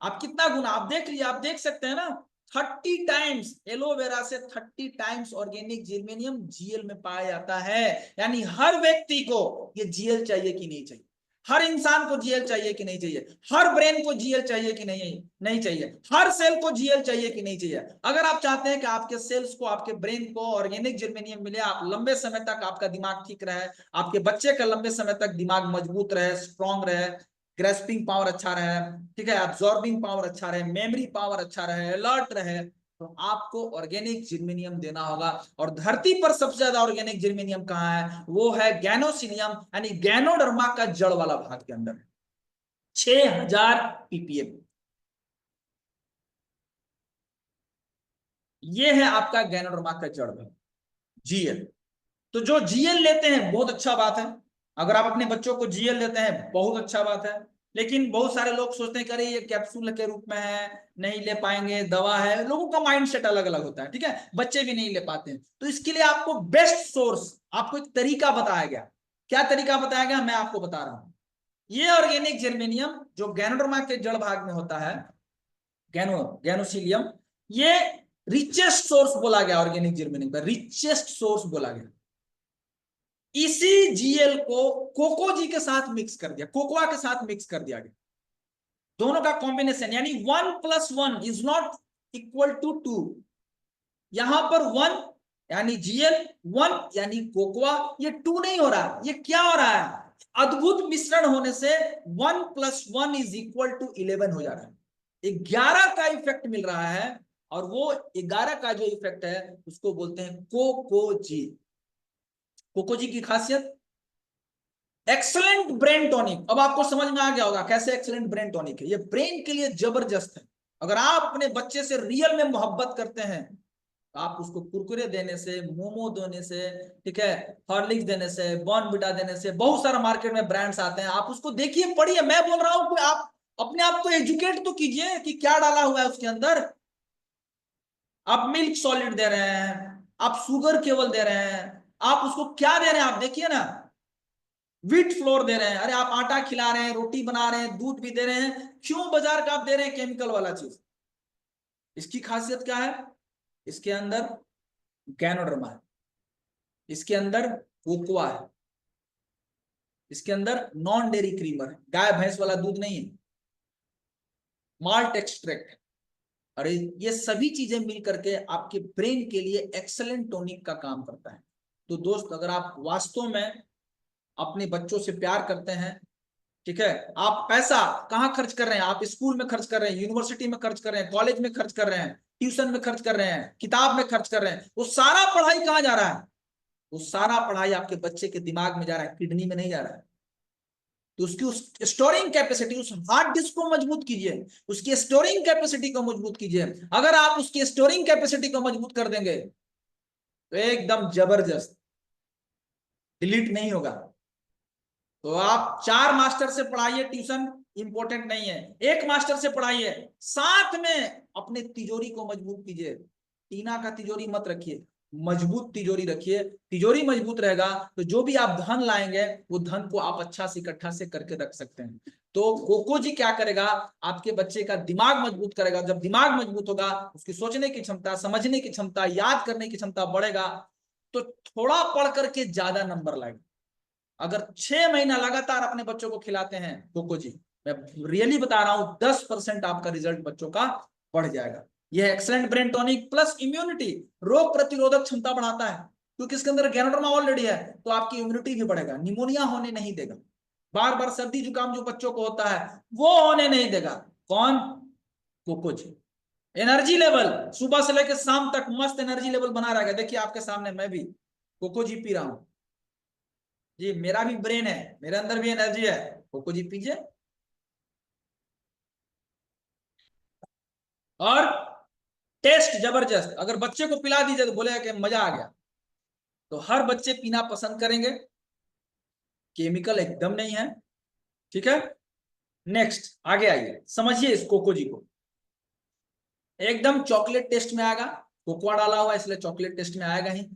आप कितना गुना, आप देख लीजिए, आप देख सकते हैं ना, 30 टाइम्स एलोवेरा से 30 टाइम्स ऑर्गेनिक जिर्मेनियम जीएल में पाया जाता है। यानी हर व्यक्ति को ये जीएल चाहिए कि नहीं चाहिए, हर इंसान को जीएल चाहिए कि नहीं चाहिए, हर ब्रेन को जीएल चाहिए कि नहीं चाहिए, हर सेल को जीएल चाहिए कि नहीं चाहिए। अगर आप चाहते हैं कि आपके सेल्स को, आपके ब्रेन को ऑर्गेनिक जिर्मेनियम मिले, आप लंबे समय तक आपका दिमाग ठीक रहे, आपके बच्चे का लंबे समय तक दिमाग मजबूत रहे, स्ट्रांग रहे, ग्रेस्पिंग पावर अच्छा रहे, ठीक है, अब्सॉर्बिंग पावर अच्छा रहे, मेमोरी पावर अच्छा रहे, अलर्ट रहे, तो आपको ऑर्गेनिक जिर्मेनियम देना होगा। और धरती पर सबसे ज्यादा ऑर्गेनिक जिर्मेनियम कहाँ है? वो है गैनोसिलियम यानी गैनोडर्मा का जड़ वाला भाग के अंदर, 6000 पीपीएम। ये है आपका गैनोडर्मा का जड़ भाग, जीएल। तो जो जीएल लेते हैं बहुत अच्छा बात है, अगर आप अपने बच्चों को जीएल लेते हैं बहुत अच्छा बात है। लेकिन बहुत सारे लोग सोचते हैं कि अरे ये कैप्सूल के रूप में है, नहीं ले पाएंगे, दवा है, लोगों का माइंड सेट अलग अलग होता है, ठीक है, बच्चे भी नहीं ले पाते हैं। तो इसके लिए आपको बेस्ट सोर्स, आपको एक तरीका बताया गया। क्या तरीका बताया गया, मैं आपको बता रहा हूं। ये ऑर्गेनिक जर्मेनियम जो गैनोडर्मा के जड़ भाग में होता है, गैनोसीलियम, ये रिचेस्ट सोर्स बोला गया, ऑर्गेनिक जर्मेनियम का रिचेस्ट सोर्स बोला गया। इसी जीएल को कोकोजी के साथ मिक्स कर दिया, कोकोआ के साथ मिक्स कर दिया गया, दोनों का कॉम्बिनेशन, यानी 1 + 1 इज नॉट इक्वल टू 2। यहां पर 1 यानी जीएल, 1 यानी कोकोआ, ये 2 नहीं हो रहा, ये क्या हो रहा है, अद्भुत मिश्रण होने से 1 + 1 इज इक्वल टू 11 हो जा रहा है, 11 का इफेक्ट मिल रहा है। और वो 11 का जो इफेक्ट है उसको बोलते हैं कोकोजी। कोकोजी की खासियत, एक्सलेंट ब्रेन टॉनिक। अब आपको समझ में आ गया होगा कैसे एक्सलेंट ब्रेन टॉनिक है, ये ब्रेन के लिए जबरदस्त है। अगर आप अपने बच्चे से रियल में मोहब्बत करते हैं, तो आप उसको कुरकुरे देने से, मोमो देने से, ठीक है, हॉर्लिक्स देने से, बॉर्नविटा देने से, बहुत सारा मार्केट में ब्रांड्स आते हैं, आप उसको देखिए, पढ़िए, मैं बोल रहा हूं, आप अपने आप को एजुकेट तो कीजिए कि क्या डाला हुआ है उसके अंदर। आप मिल्क सॉलिड दे रहे हैं, आप शुगर केवल दे रहे हैं, आप उसको क्या दे रहे हैं, आप देखिए ना, व्हीट फ्लोर दे रहे हैं, अरे आप आटा खिला रहे हैं, रोटी बना रहे हैं, दूध भी दे रहे हैं, क्यों बाजार का आप दे रहे हैं केमिकल वाला चीज? इसकी खासियत क्या है, इसके अंदर गैनोडर्मा है, इसके अंदर कोकोआ है, इसके अंदर नॉन डेयरी क्रीमर है, गाय भैंस वाला दूध नहीं है, माल्ट एक्सट्रैक्ट है। अरे ये सभी चीजें मिल करके आपके ब्रेन के लिए एक्सेलेंट टॉनिक का काम करता है। तो दोस्त, अगर आप वास्तव में अपने बच्चों से प्यार करते हैं, ठीक है, आप पैसा कहाँ खर्च कर रहे हैं, आप स्कूल में खर्च कर रहे हैं, यूनिवर्सिटी में खर्च कर रहे हैं, कॉलेज में खर्च कर रहे हैं, ट्यूशन में खर्च कर रहे हैं, किताब में खर्च कर रहे हैं, वो सारा पढ़ाई कहाँ जा रहा है? वो सारा पढ़ाई आपके बच्चे के दिमाग में जा रहा है, किडनी में नहीं जा रहा है। तो उसकी उस स्टोरिंग कैपेसिटी, उस हार्ड डिस्क को मजबूत कीजिए, उसकी स्टोरिंग कैपेसिटी को मजबूत कीजिए। अगर आप उसकी स्टोरिंग कैपेसिटी को मजबूत कर देंगे तो एकदम जबरदस्त, डिलीट नहीं होगा। तो आप 4 मास्टर से पढ़ाइए ट्यूशन, इंपॉर्टेंट नहीं है, 1 मास्टर से पढ़ाइए, साथ में अपने तिजोरी को मजबूत कीजिए। टीना का तिजोरी मत रखिए, मजबूत तिजोरी रखिए। तिजोरी मजबूत रहेगा तो जो भी आप धन लाएंगे वो धन को आप अच्छा से इकट्ठा से करके रख सकते हैं। तो कोको जी क्या करेगा, आपके बच्चे का दिमाग मजबूत करेगा। जब दिमाग मजबूत होगा, उसकी सोचने की क्षमता, समझने की क्षमता, याद करने की क्षमता बढ़ेगा, तो थोड़ा पढ़ करके ज्यादा नंबर लाएगा। अगर 6 महीना लगातार अपने बच्चों को खिलाते हैं कोको जी, मैं रियली बता रहा हूं, 10% आपका रिजल्ट बच्चों का बढ़ जाएगा। यह excellent brain tonic plus immunity, रोग प्रतिरोधक क्षमता बढ़ाता है, क्योंकि इसके अंदर गैनोडर्मा ऑलरेडी है, तो आपकी इम्यूनिटी भी बढ़ेगा, निमोनिया होने नहीं देगा, बार बार सर्दी जुकाम जो बच्चों को होता है वो होने नहीं देगा। कौन? कोको जी। एनर्जी लेवल सुबह से लेकर शाम तक मस्त एनर्जी लेवल बना रहेगा। देखिए आपके सामने मैं भी कोको जी पी रहा हूं जी, मेरा भी ब्रेन है, मेरे अंदर भी एनर्जी है, कोको जी पीजिए। और टेस्ट जबरदस्त, अगर बच्चे को पिला दीजिए तो बोलेगा कि मजा आ गया। तो हर बच्चे पीना पसंद करेंगे, केमिकल एकदम नहीं है, ठीक है। नेक्स्ट आगे आइए, समझिए इस कोको जी को। एकदम चॉकलेट टेस्ट में आएगा, कोकोआ डाला हुआ इसलिए चॉकलेट टेस्ट में आएगा ही,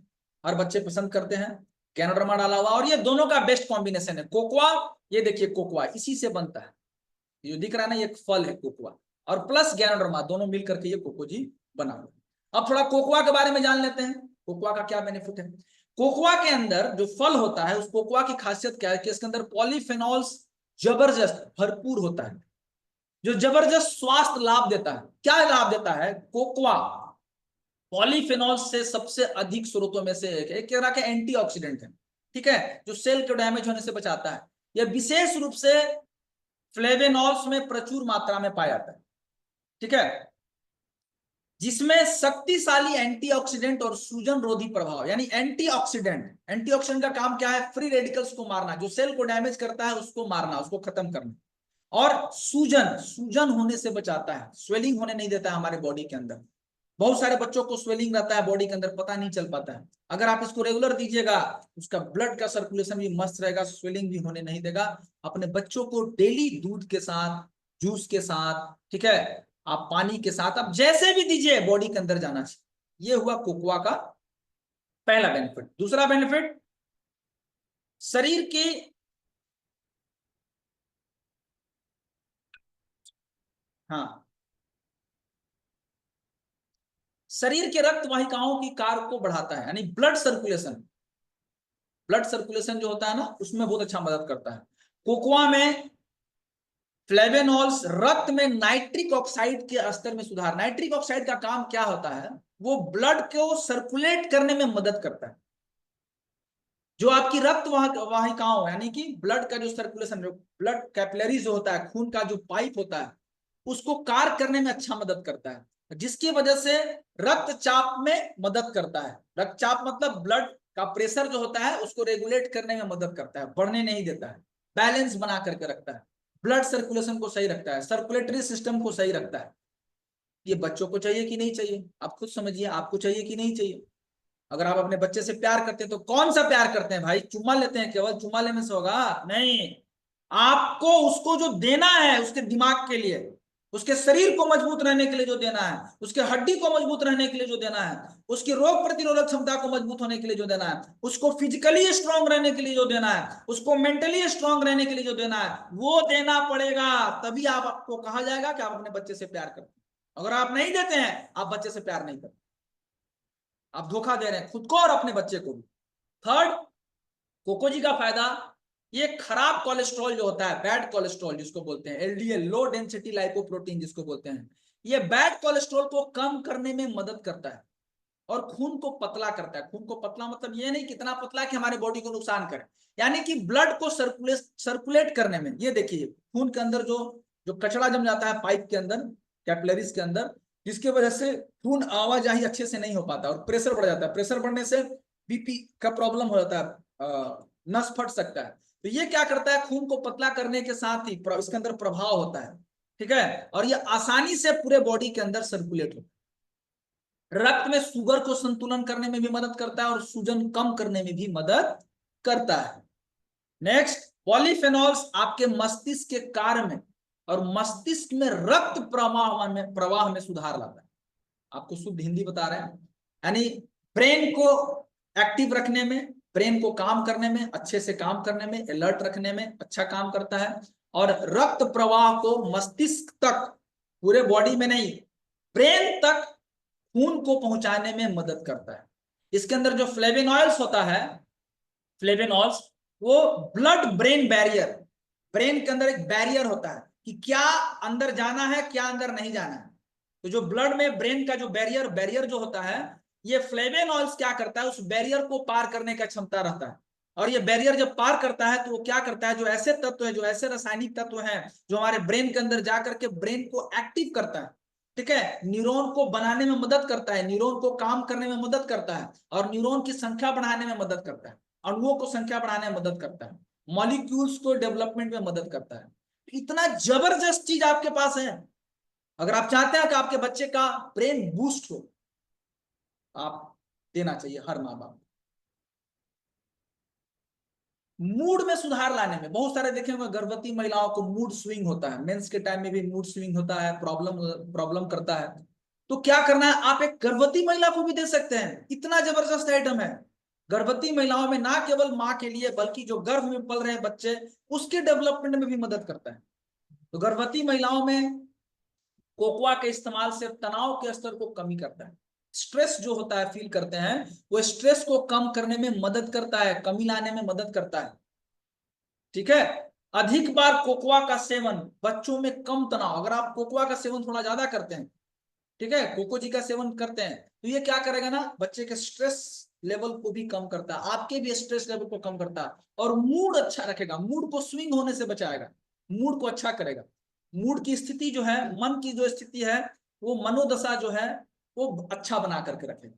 हर बच्चे पसंद करते हैं। कैनोडर्मा डाला हुआ, और ये दोनों का बेस्ट कॉम्बिनेशन है। कोकोआ, ये देखिए कोकोआ इसी से बनता है, ये दिख रहा है ना, ये एक फल है कोकोआ, और प्लस गैनोडर्मा, दोनों मिल करके ये कोको जी बना हुआ। अब थोड़ा कोकोआ के बारे में जान लेते हैं, कोकोआ का क्या बेनिफिट है। कोकोआ के अंदर जो फल होता है, उस कोकोआ की खासियत क्या है कि इसके अंदर पॉलीफेनॉल्स जबरदस्त भरपूर होता है, जो जबरदस्त स्वास्थ्य लाभ देता है। क्या लाभ देता है कोकोआ? पॉलीफेनॉल से सबसे अधिक स्रोतों में से एक तरह के एंटीऑक्सीडेंट है, ठीक है, जो सेल को डैमेज होने से बचाता है। यह विशेष रूप से फ्लेवेनॉल्स में प्रचुर मात्रा में पाया जाता है, ठीक है, जिसमें शक्तिशाली एंटीऑक्सीडेंट और सूजन रोधी प्रभाव, यानी एंटीऑक्सीडेंट का काम क्या है? फ्री रेडिकल्स को मारना, जो सेल को डैमेज करता है उसको मारना, उसको खत्म करना। और सूजन होने से बचाता है, स्वेलिंग होने नहीं देता है हमारे बॉडी के अंदर। बहुत सारे बच्चों को स्वेलिंग रहता है बॉडी के अंदर, पता नहीं चल पाता है। अगर आप इसको रेगुलर दीजिएगा, उसका ब्लड का सर्कुलेशन भी मस्त रहेगा, स्वेलिंग भी होने नहीं देगा। अपने बच्चों को डेली दूध के साथ, जूस के साथ, ठीक है, आप पानी के साथ, आप जैसे भी दीजिए बॉडी के अंदर जाना चाहिए। ये हुआ कोकोआ का पहला बेनिफिट। दूसरा बेनिफिट, शरीर की हाँ शरीर के रक्त वाहिकाओं की कार्य को बढ़ाता है, यानी ब्लड सर्कुलेशन जो होता है ना, उसमें बहुत अच्छा मदद करता है। कोकोआ में फ्लेवेनॉल्स रक्त में नाइट्रिक ऑक्साइड के स्तर में सुधार। नाइट्रिक ऑक्साइड का काम क्या होता है? वो ब्लड को सर्कुलेट करने में मदद करता है। जो आपकी रक्त वाहिकाओं, यानी कि ब्लड का जो सर्कुलेशन, ब्लड कैपिलरीज जो होता है, खून का जो पाइप होता है, उसको कार्य करने में अच्छा मदद करता है, जिसकी वजह से रक्तचाप में मदद करता है। रक्तचाप मतलब ब्लड का प्रेशर जो होता है उसको रेगुलेट करने में मदद करता है, बढ़ने नहीं देता है, बैलेंस बना करके रखता है, ब्लड सर्कुलेशन को सही रखता है, सर्कुलेटरी सिस्टम को सही रखता है। ये बच्चों को चाहिए कि नहीं चाहिए? आप खुद समझिए, आपको चाहिए कि नहीं चाहिए? अगर आप अपने बच्चे से प्यार करते हैं तो कौन सा प्यार करते हैं भाई? चुम्मा लेते हैं केवल, चुम्मा लेने से होगा? नहीं, आपको उसको जो देना है, उसके दिमाग के लिए, उसके शरीर को मजबूत रहने के लिए जो देना है, उसके हड्डी को मजबूत रहने के लिए जो देना है, उसकी रोग प्रतिरोधक क्षमता को मजबूत होने के लिए जो देना है, उसको फिजिकली स्ट्रांग रहने के लिए जो देना है, उसको मेंटली स्ट्रांग रहने के लिए जो देना है, वो देना पड़ेगा। तभी आपको कहा जाएगा कि आप अपने बच्चे से प्यार करते हैं। अगर आप नहीं देते हैं, आप बच्चे से प्यार नहीं करते, आप धोखा दे रहे हैं खुद को और अपने बच्चे को भी। थर्ड, कोको जी का फायदा, ये खराब कोलेस्ट्रॉल जो होता है, बैड कोलेस्ट्रॉल जिसको बोलते हैं, एलडीएल, लो डेंसिटी लाइपोप्रोटीन जिसको बोलते हैं, ये बैड कोलेस्ट्रॉल को कम करने में मदद करता है और खून को पतला करता है। खून को पतला मतलब ये नहीं कितना पतला कि हमारे बॉडी को नुकसान करे, यानी कि ब्लड को सर्कुलेट करने में। ये देखिए खून के अंदर जो जो कचरा जम जाता है पाइप के अंदर, कैपिलरीज के अंदर, जिसकी वजह से खून आवाजाही अच्छे से नहीं हो पाता और प्रेशर बढ़ जाता है। प्रेशर बढ़ने से बीपी का प्रॉब्लम हो जाता है, नस फट सकता है। तो ये क्या करता है, खून को पतला करने के साथ ही इसके अंदर प्रभाव होता है, ठीक है, और ये आसानी से पूरे बॉडी के अंदर सर्कुलेट होता है। रक्त में शुगर को संतुलन करने में भी मदद करता है और सूजन कम करने में भी मदद करता है। नेक्स्ट, पॉलीफेनॉल्स आपके मस्तिष्क के कार्य में और मस्तिष्क में रक्त प्रवाह में सुधार लाता है। आपको शुद्ध हिंदी बता रहे हैं, यानी ब्रेन को एक्टिव रखने में, ब्रेन को काम करने में, अच्छे से काम करने में, अलर्ट रखने में अच्छा काम करता है, और रक्त प्रवाह को मस्तिष्क तक, पूरे बॉडी में नहीं, ब्रेन तक खून को पहुंचाने में मदद करता है। इसके अंदर जो फ्लेवेनॉइल्स होता है, फ्लेवेनॉल्स, वो ब्लड ब्रेन बैरियर, ब्रेन के अंदर एक बैरियर होता है कि क्या अंदर जाना है, क्या अंदर नहीं जाना है। तो जो ब्लड में ब्रेन का जो बैरियर जो होता है, ये फ्लेवेनॉल्स क्या करता है, उस बैरियर को पार करने का क्षमता रहता है। और ये बैरियर जब पार करता है तो वो क्या करता है, जो ऐसे तत्व है, जो ऐसे रासायनिक तत्व हैं जो हमारे ब्रेन के अंदर जाकर के ब्रेन को एक्टिव करता है, ठीक है, न्यूरॉन को बनाने में मदद करता है, न्यूरॉन को काम करने में मदद करता है, और न्यूरॉन की संख्या बढ़ाने में मदद करता है, अणुओं को संख्या बढ़ाने में मदद करता है, मॉलिक्यूल्स को डेवलपमेंट में मदद करता है। इतना जबरदस्त चीज आपके पास है। अगर आप चाहते हैं कि आपके बच्चे का ब्रेन बूस्ट हो, आप देना चाहिए हर माँ बाप। मूड में सुधार लाने में, बहुत सारे देखे होंगे गर्भवती महिलाओं को मूड स्विंग होता है, मेंस के टाइम में भी मूड स्विंग होता है, प्रॉब्लम करता है। तो क्या करना है, आप एक गर्भवती महिला को भी दे सकते हैं। इतना जबरदस्त आइटम है। गर्भवती महिलाओं में ना केवल माँ के लिए बल्कि जो गर्भ में पल रहे हैं बच्चे, उसके डेवलपमेंट में भी मदद करता है। तो गर्भवती महिलाओं में कोकोआ के इस्तेमाल से तनाव के स्तर को कमी करता है। स्ट्रेस जो होता है फील करते हैं, वो स्ट्रेस को कम करने में मदद करता है, कमी लाने में मदद करता है, ठीक है। अधिक बार कोकोआ का सेवन बच्चों में कम तनाव, अगर आप कोकोआ का सेवन थोड़ा ज्यादा करते हैं, ठीक है, कोको जी का सेवन करते हैं, तो ये क्या करेगा ना, बच्चे के स्ट्रेस लेवल को भी कम करता है, आपके भी स्ट्रेस लेवल को कम करता है, और मूड अच्छा रखेगा, मूड को स्विंग होने से बचाएगा, मूड को अच्छा करेगा। मूड की स्थिति जो है, मन की जो स्थिति है, वो मनोदशा जो है वो अच्छा बना करके रखेगा,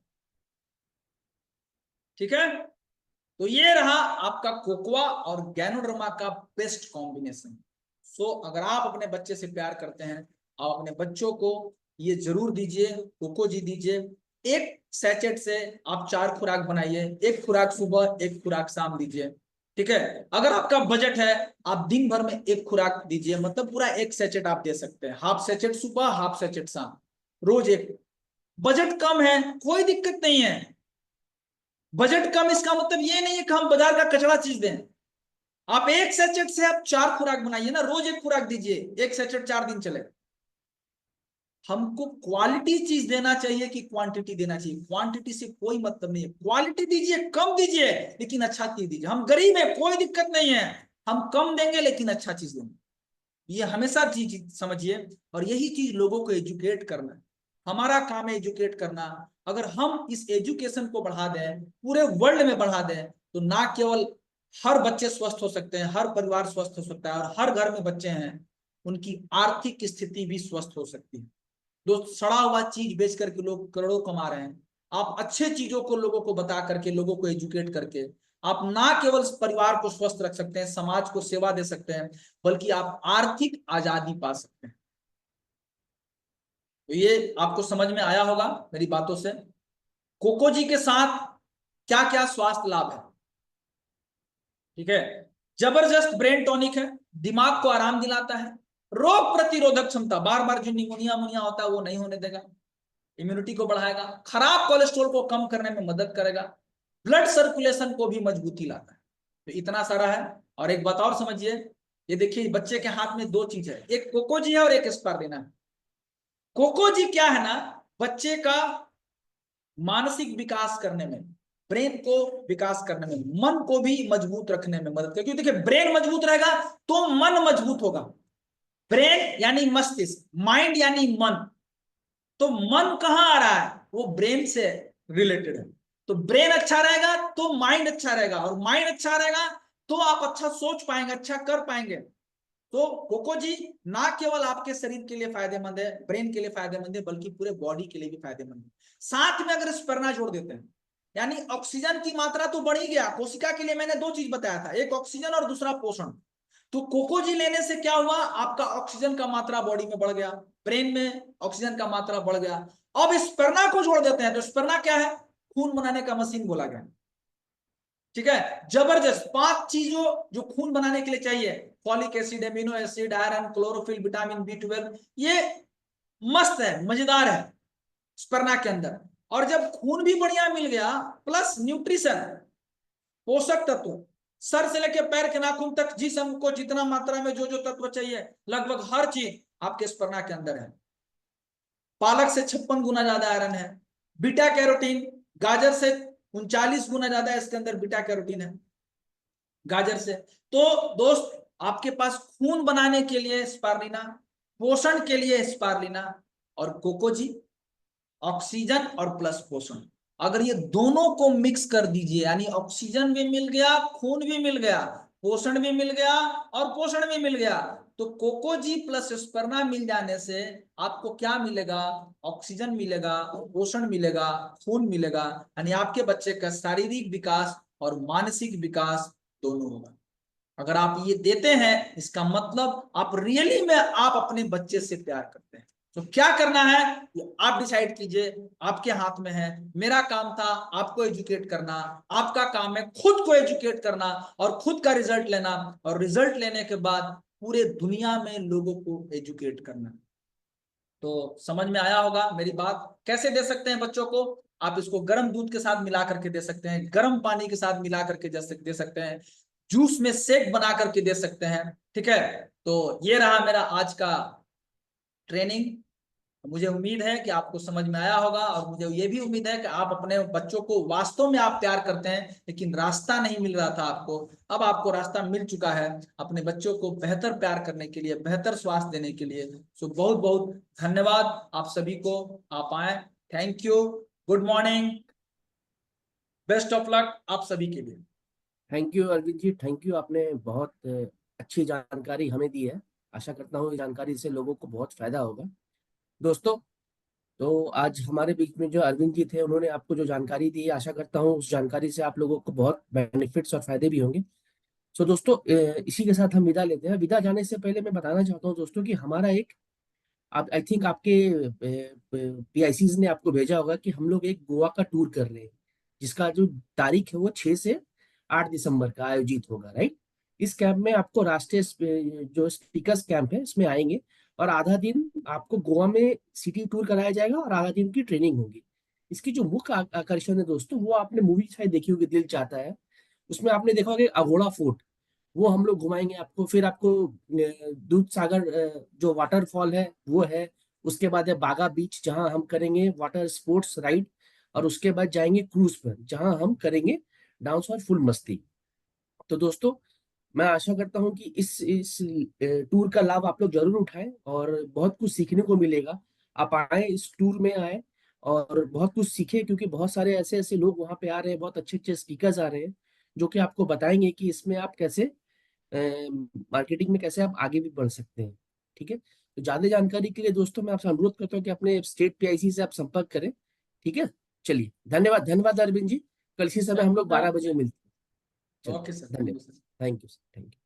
ठीक है। तो ये रहा आपका कोकोआ और गैनोडर्मा का बेस्ट कॉम्बिनेशन। सो अगर आप अपने बच्चे से प्यार करते हैं, आप अपने बच्चों को ये जरूर दीजिए, कोको जी दीजिए। एक सैचेट से आप 4 खुराक बनाइए, 1 खुराक सुबह, 1 खुराक शाम दीजिए, ठीक है। अगर आपका बजट है, आप दिन भर में 1 खुराक दीजिए, मतलब पूरा 1 सैचेट आप दे सकते हैं, हाफ सैचेट सुबह, हाफ सैचेट शाम, रोज 1। बजट कम है, कोई दिक्कत नहीं है। बजट कम इसका मतलब ये नहीं है कि हम बाजार का कचरा चीज दें। आप 1 सैचेट से आप 4 खुराक बनाइए ना, रोज 1 खुराक दीजिए, 1 सैचेट 4 दिन चले। हमको क्वालिटी चीज देना चाहिए कि क्वांटिटी देना चाहिए, क्वांटिटी से कोई मतलब नहीं है। क्वालिटी दीजिए, कम दीजिए, लेकिन अच्छा चीज दीजिए। हम गरीब हैं, कोई दिक्कत नहीं है, हम कम देंगे लेकिन अच्छा चीज देंगे। ये हमेशा चीज समझिए, और यही चीज लोगों को एजुकेट करना है। हमारा काम है एजुकेट करना। अगर हम इस एजुकेशन को बढ़ा दें, पूरे वर्ल्ड में बढ़ा दें, तो ना केवल हर बच्चे स्वस्थ हो सकते हैं, हर परिवार स्वस्थ हो सकता है, और हर घर में बच्चे हैं उनकी आर्थिक स्थिति भी स्वस्थ हो सकती है। दोस्त, सड़ा हुआ चीज बेच करके लोग करोड़ों कमा रहे हैं। आप अच्छे चीजों को लोगों को बता करके, लोगों को एजुकेट करके, आप ना केवल परिवार को स्वस्थ रख सकते हैं, समाज को सेवा दे सकते हैं, बल्कि आप आर्थिक आजादी पा सकते हैं। तो ये आपको समझ में आया होगा मेरी बातों से। कोको जी के साथ क्या क्या स्वास्थ्य लाभ है, ठीक है। जबरदस्त ब्रेन टॉनिक है, दिमाग को आराम दिलाता है, रोग प्रतिरोधक क्षमता, बार बार जो निमोनिया मुनिया होता है वो नहीं होने देगा, इम्यूनिटी को बढ़ाएगा, खराब कोलेस्ट्रॉल को कम करने में मदद करेगा, ब्लड सर्कुलेशन को भी मजबूती लाता है। तो इतना सारा है। और एक बात और समझिए, ये देखिए बच्चे के हाथ में 2 चीज है, एक कोको जी है और एक स्पारुलिना है। कोको जी क्या है ना, बच्चे का मानसिक विकास करने में, ब्रेन को विकास करने में, मन को भी मजबूत रखने में मदद करेगी। क्योंकि देखिए ब्रेन मजबूत रहेगा तो मन मजबूत होगा। ब्रेन यानी मस्तिष्क, माइंड यानी मन। तो मन कहाँ आ रहा है, वो ब्रेन से रिलेटेड है। तो ब्रेन अच्छा रहेगा तो माइंड अच्छा रहेगा, और माइंड अच्छा रहेगा तो आप अच्छा सोच पाएंगे, अच्छा कर पाएंगे। तो कोको जी ना केवल आपके शरीर के लिए फायदेमंद है, ब्रेन के लिए फायदेमंद है, बल्कि पूरे बॉडी के लिए भी फायदेमंद है। साथ में अगर स्पर्ना जोड़ देते हैं, यानी ऑक्सीजन की मात्रा तो बढ़ ही गया। कोशिका के लिए मैंने 2 चीज बताया था, एक ऑक्सीजन और दूसरा पोषण। तो कोकोजी लेने से क्या हुआ, आपका ऑक्सीजन का मात्रा बॉडी में बढ़ गया, ब्रेन में ऑक्सीजन का मात्रा बढ़ गया। अब स्पर्ना को जोड़ देते हैं, तो स्पर्ना क्या है, खून बनाने का मशीन बोला गया। ठीक है, जबरदस्त 5 चीजों जो खून बनाने के लिए चाहिए, folic acid, amino acid, iron, chlorophyll, vitamin B12, ये मस्त है, मजेदार है स्पर्ना के अंदर। और जब खून भी बढ़िया मिल गया प्लस न्यूट्रिशन, पोषक तत्व, सर से लेकर पैर के नाखून तक जिस्म को जितना मात्रा में जो जो तत्व चाहिए, लगभग हर चीज आपके स्पर्ना के अंदर है। पालक से 56 गुना ज्यादा आयरन है। बीटा कैरोटीन गाजर से 39 गुना ज्यादा इसके अंदर बीटा कैरोटीन है गाजर से। तो दोस्त, आपके पास खून बनाने के लिए स्पारुलिना, पोषण के लिए स्पारुलिना, और कोकोजी ऑक्सीजन और प्लस पोषण। अगर ये दोनों को मिक्स कर दीजिए, यानी ऑक्सीजन भी मिल गया, खून भी मिल गया, पोषण भी मिल गया और पोषण भी मिल गया, तो कोकोजी प्लस स्पर्ना मिल जाने से आपको क्या मिलेगा, ऑक्सीजन मिलेगा, पोषण मिलेगा, खून मिलेगा, यानी आपके बच्चे का शारीरिक विकास और मानसिक विकास दोनों होगा। अगर आप ये देते हैं, इसका मतलब आप रियली में आप अपने बच्चे से प्यार करते हैं। तो क्या करना है ये आप डिसाइड कीजिए, आपके हाथ में है। मेरा काम था आपको एजुकेट करना, आपका काम है खुद को एजुकेट करना और खुद का रिजल्ट लेना, और रिजल्ट लेने के बाद पूरे दुनिया में लोगों को एजुकेट करना। तो समझ में आया होगा मेरी बात। कैसे दे सकते हैं बच्चों को, आप इसको गर्म दूध के साथ मिला करके दे सकते हैं, गर्म पानी के साथ मिला करके दे सकते हैं, जूस में शेक बना करके दे सकते हैं। ठीक है, तो ये रहा मेरा आज का ट्रेनिंग। मुझे उम्मीद है कि आपको समझ में आया होगा, और मुझे ये भी उम्मीद है कि आप अपने बच्चों को वास्तव में आप प्यार करते हैं, लेकिन रास्ता नहीं मिल रहा था आपको, अब आपको रास्ता मिल चुका है अपने बच्चों को बेहतर प्यार करने के लिए, बेहतर स्वास्थ्य देने के लिए। सो बहुत बहुत धन्यवाद आप सभी को, आप आए, thank you, good morning, best of luck आप सभी के लिए। Thank you Arvind ji, thank you. आपने बहुत अच्छी जानकारी हमें दी है। आशा करता हूँ इस जानकारी से लोगों को बहुत फायदा होगा। दोस्तों, तो आज हमारे बीच में जो अरविंद जी थे, उन्होंने आपको जो जानकारी दी, आशा करता हूँ उस जानकारी से आप लोगों को बहुत बेनिफिट्स और फायदे भी होंगे। सो दोस्तों, इसी के साथ हम विदा लेते हैं। विदा जाने से पहले मैं बताना चाहता हूँ दोस्तों कि हमारा एक, आप आई थिंक आपके PICs ने आपको भेजा होगा कि हम लोग एक गोवा का टूर कर रहे हैं, जिसका जो तारीख है वो 6 से 8 दिसंबर का आयोजित होगा, राइट। इस कैंप में आपको राष्ट्रीय जो स्पीकर्स कैंप है इसमें आएंगे, और आधा दिन आपको गोवा में सिटी टूर कराया जाएगा और आधा दिन की ट्रेनिंग होगी। इसकी जो मुख्य आकर्षण है दोस्तों, वो आपने मूवी शायद देखी होगी, दिल चाहता है। उसमें आपने देखा होगा अघोड़ा फोर्ट, वो हम लोग घुमाएंगे आपको। फिर आपको दूध सागर जो वाटरफॉल है वो है। उसके बाद है बागा बीच, जहां हम करेंगे वाटर स्पोर्ट्स राइड। और उसके बाद जाएंगे क्रूज पर, जहां हम करेंगे डांस और फुल मस्ती। तो दोस्तों, मैं आशा करता हूं कि इस टूर का लाभ आप लोग जरूर उठाएं, और बहुत कुछ सीखने को मिलेगा। आप आए, इस टूर में आए और बहुत कुछ सीखें, क्योंकि बहुत सारे ऐसे ऐसे लोग वहां पे आ रहे हैं, बहुत अच्छे अच्छे स्पीकर्स आ रहे हैं, जो कि आपको बताएंगे कि इसमें आप कैसे मार्केटिंग में कैसे आप आगे भी बढ़ सकते हैं। ठीक है, तो ज्यादा जानकारी के लिए दोस्तों मैं आपसे अनुरोध करता हूँ कि अपने स्टेट PIC से आप संपर्क करें। ठीक है, चलिए, धन्यवाद, धन्यवाद अरविंद जी। कल इसी समय हम लोग 12 बजे मिलते हैं। चलिए, ओके सर, थैंक यू धन्यवाद। Sir. Thank you sir, thank you.